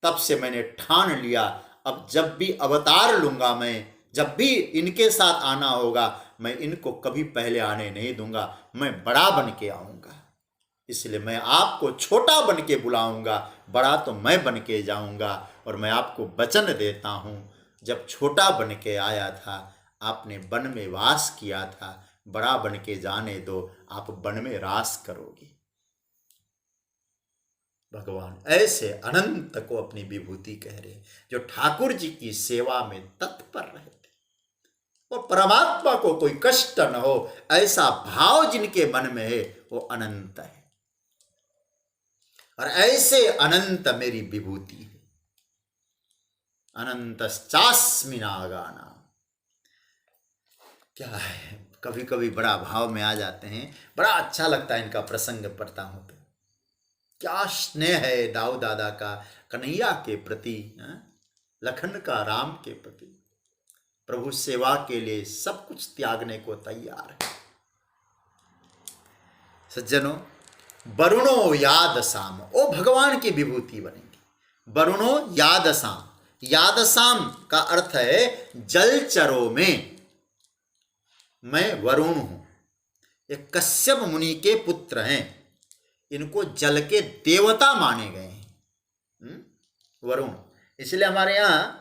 तब से मैंने ठान लिया, अब जब भी अवतार लूंगा मैं, जब भी इनके साथ आना होगा, मैं इनको कभी पहले आने नहीं दूंगा, मैं बड़ा बन के आऊंगा। इसलिए मैं आपको छोटा बन के बुलाऊंगा, बड़ा तो मैं बन के जाऊंगा। और मैं आपको वचन देता हूं, जब छोटा बन के आया था आपने वन में वास किया था, बड़ा बन के जाने दो, आप वन में रास करोगे। भगवान ऐसे अनंत को अपनी विभूति कह रहे हैं, जो ठाकुर जी की सेवा में तत्पर रहे थे और परमात्मा को कोई कष्ट न हो, ऐसा भाव जिनके मन में है वो अनंत है। और ऐसे अनंत मेरी विभूति है। अनंतश्चास्मि नागानां। क्या है, कभी कभी बड़ा भाव में आ जाते हैं, बड़ा अच्छा लगता है इनका प्रसंग पढ़ता हूं तो। क्या स्नेह है दाऊ दादा का कन्हैया के प्रति, लखन का राम के प्रति। प्रभु सेवा के लिए सब कुछ त्यागने को तैयार है। सज्जनों, वरुणो यादसाम, ओ भगवान की विभूति बनेंगी। वरुणो यादसाम, यादसाम का अर्थ है जलचरों में मैं वरुण हूं। ये कश्यप मुनि के पुत्र हैं, इनको जल के देवता माने गए हैं वरुण। इसलिए हमारे यहाँ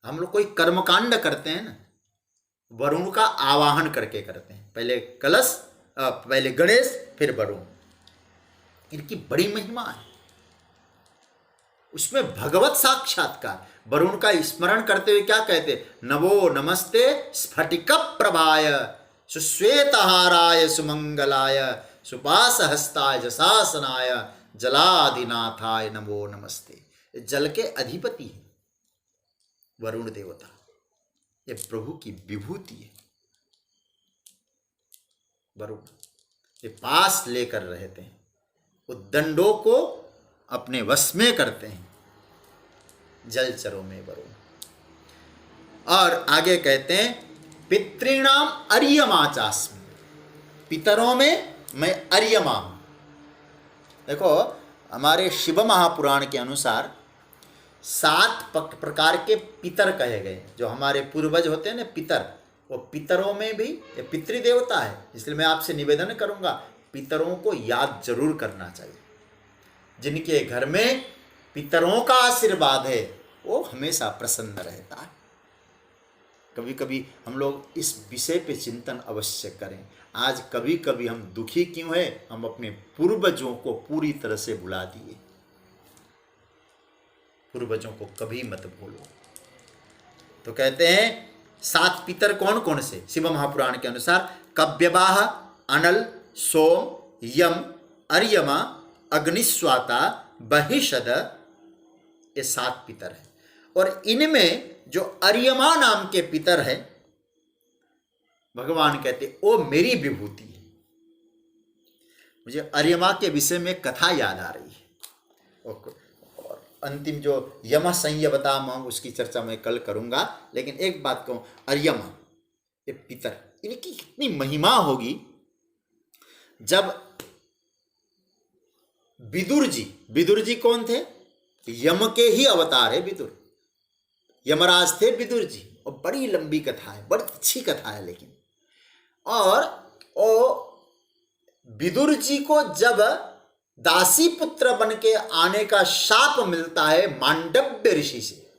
हम लोग कोई कर्मकांड करते हैं ना, वरुण का आवाहन करके करते हैं। पहले कलश, पहले गणेश, फिर वरुण। इनकी बड़ी महिमा है। उसमें भगवत साक्षात्कार। वरुण का स्मरण करते हुए क्या कहते? नवो नमस्ते स्फटिक प्रभाय सुश्वेतहाराय सुमंगलाय सुपासहस्ताय जसासनाय जलादिनाथाय नमो नमस्ते। जल के अधिपति है वरुण देवता, ये प्रभु की विभूति है। वरुण ये पास लेकर रहते हैं, उद्दंडों को अपने वश में करते हैं, जलचरों में वरुण। और आगे कहते हैं पितृणाम अर्यमा चास्मि, पितरों में मैं अर्यमा हूं। देखो हमारे शिव महापुराण के अनुसार 7 प्रकार के पितर कहे गए। जो हमारे पूर्वज होते हैं ना पितर, वो पितरों में भी ये पितृदेवता है। इसलिए मैं आपसे निवेदन करूंगा पितरों को याद जरूर करना चाहिए। जिनके घर में पितरों का आशीर्वाद है वो हमेशा प्रसन्न रहता है। कभी कभी हम लोग इस विषय पे चिंतन अवश्य करें। आज कभी कभी हम दुखी क्यों है? हम अपने पूर्वजों को पूरी तरह से भुला दिए। पूर्वजों को कभी मत भूलो। तो कहते हैं 7 पितर कौन कौन से? शिव महापुराण के अनुसार कव्यवाह, अनल, सोम, यम, अर्यमा, अग्निस्वाता, बहिषद, ये 7 पितर हैं। और इनमें जो अर्यमा नाम के पितर है, भगवान कहते ओ मेरी विभूति है। मुझे अर्यमा के विषय में कथा याद आ रही है। और अंतिम जो यम संयमताम, उसकी चर्चा मैं कल करूंगा। लेकिन एक बात कहूं, अर्यमा ये पितर, इनकी कितनी महिमा होगी। जब विदुर जी कौन थे? यम के ही अवतार है विदुर, यमराज थे विदुर जी। और बड़ी लंबी कथा है, बड़ी अच्छी कथा है। लेकिन और विदुर जी को जब दासी पुत्र बन के आने का शाप मिलता है मांडव्य ऋषि से,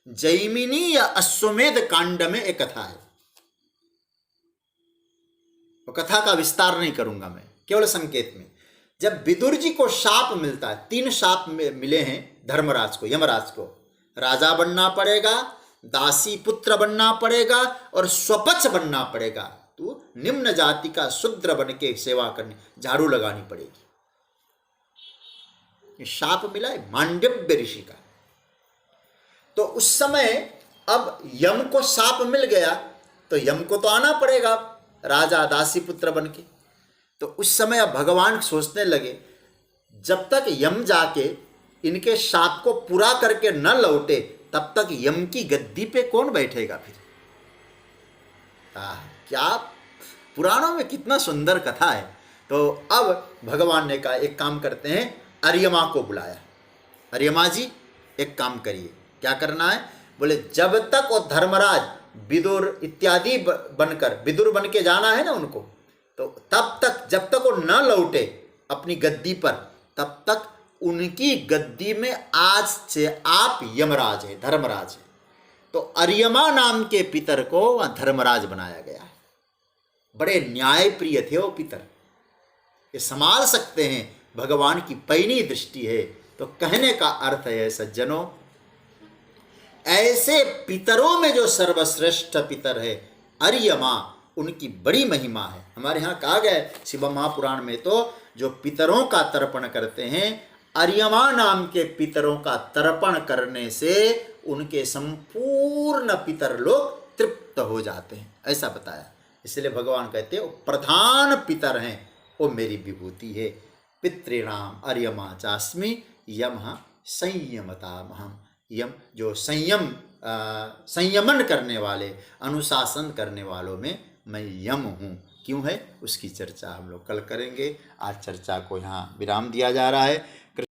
जैमिनी या अश्वमेध कांड में एक कथा है। वो कथा का विस्तार नहीं करूंगा मैं, केवल संकेत में। जब विदुर जी को शाप मिलता है, 3 शाप मिले हैं धर्मराज को, यमराज को। राजा बनना पड़ेगा, दासी पुत्र बनना पड़ेगा और स्वपच बनना पड़ेगा। तो निम्न जाति का शूद्र बन के सेवा करनी, झाड़ू लगानी पड़ेगी। ये शाप मिला है मांडव्य ऋषि का। तो उस समय अब यम को शाप मिल गया, तो यम को तो आना पड़ेगा राजा दासी पुत्र बन के। तो उस समय अब भगवान सोचने लगे जब तक यम जाके इनके शाप को पूरा करके न लौटे, तब तक यम की गद्दी पे कौन बैठेगा फिर? क्या पुराणों में कितना सुंदर कथा है। तो अब भगवान ने कहा एक काम करते हैं, अर्यमा को बुलाया। अर्यमा जी एक काम करिए। क्या करना है? बोले जब तक वो धर्मराज विदुर इत्यादि बनकर, विदुर बन के जाना है ना उनको, तो तब तक जब तक वो न लौटे अपनी गद्दी पर, तब तक उनकी गद्दी में आज से आप यमराज है, धर्मराज है। तो अर्यमा नाम के पितर को वहां धर्मराज बनाया गया है। बड़े न्यायप्रिय थे वो पितर, ये संभाल सकते हैं। भगवान की पैनी दृष्टि है। तो कहने का अर्थ है सज्जनों, ऐसे पितरों में जो सर्वश्रेष्ठ पितर है अर्यमा, उनकी बड़ी महिमा है। हमारे यहाँ कहा गया है शिव महापुराण में, तो जो पितरों का तर्पण करते हैं, अर्यमा नाम के पितरों का तर्पण करने से उनके संपूर्ण पितर लोग तृप्त हो जाते हैं, ऐसा बताया। इसलिए भगवान कहते हैं प्रधान पितर हैं, वो मेरी विभूति है। पितृणाम अर्यमा चास्मि यम संयमतामहम्। यम जो संयमन करने वाले, अनुशासन करने वालों में मैं यम हूँ। क्यों है उसकी चर्चा हम लोग कल करेंगे। आज चर्चा को यहाँ विराम दिया जा रहा है।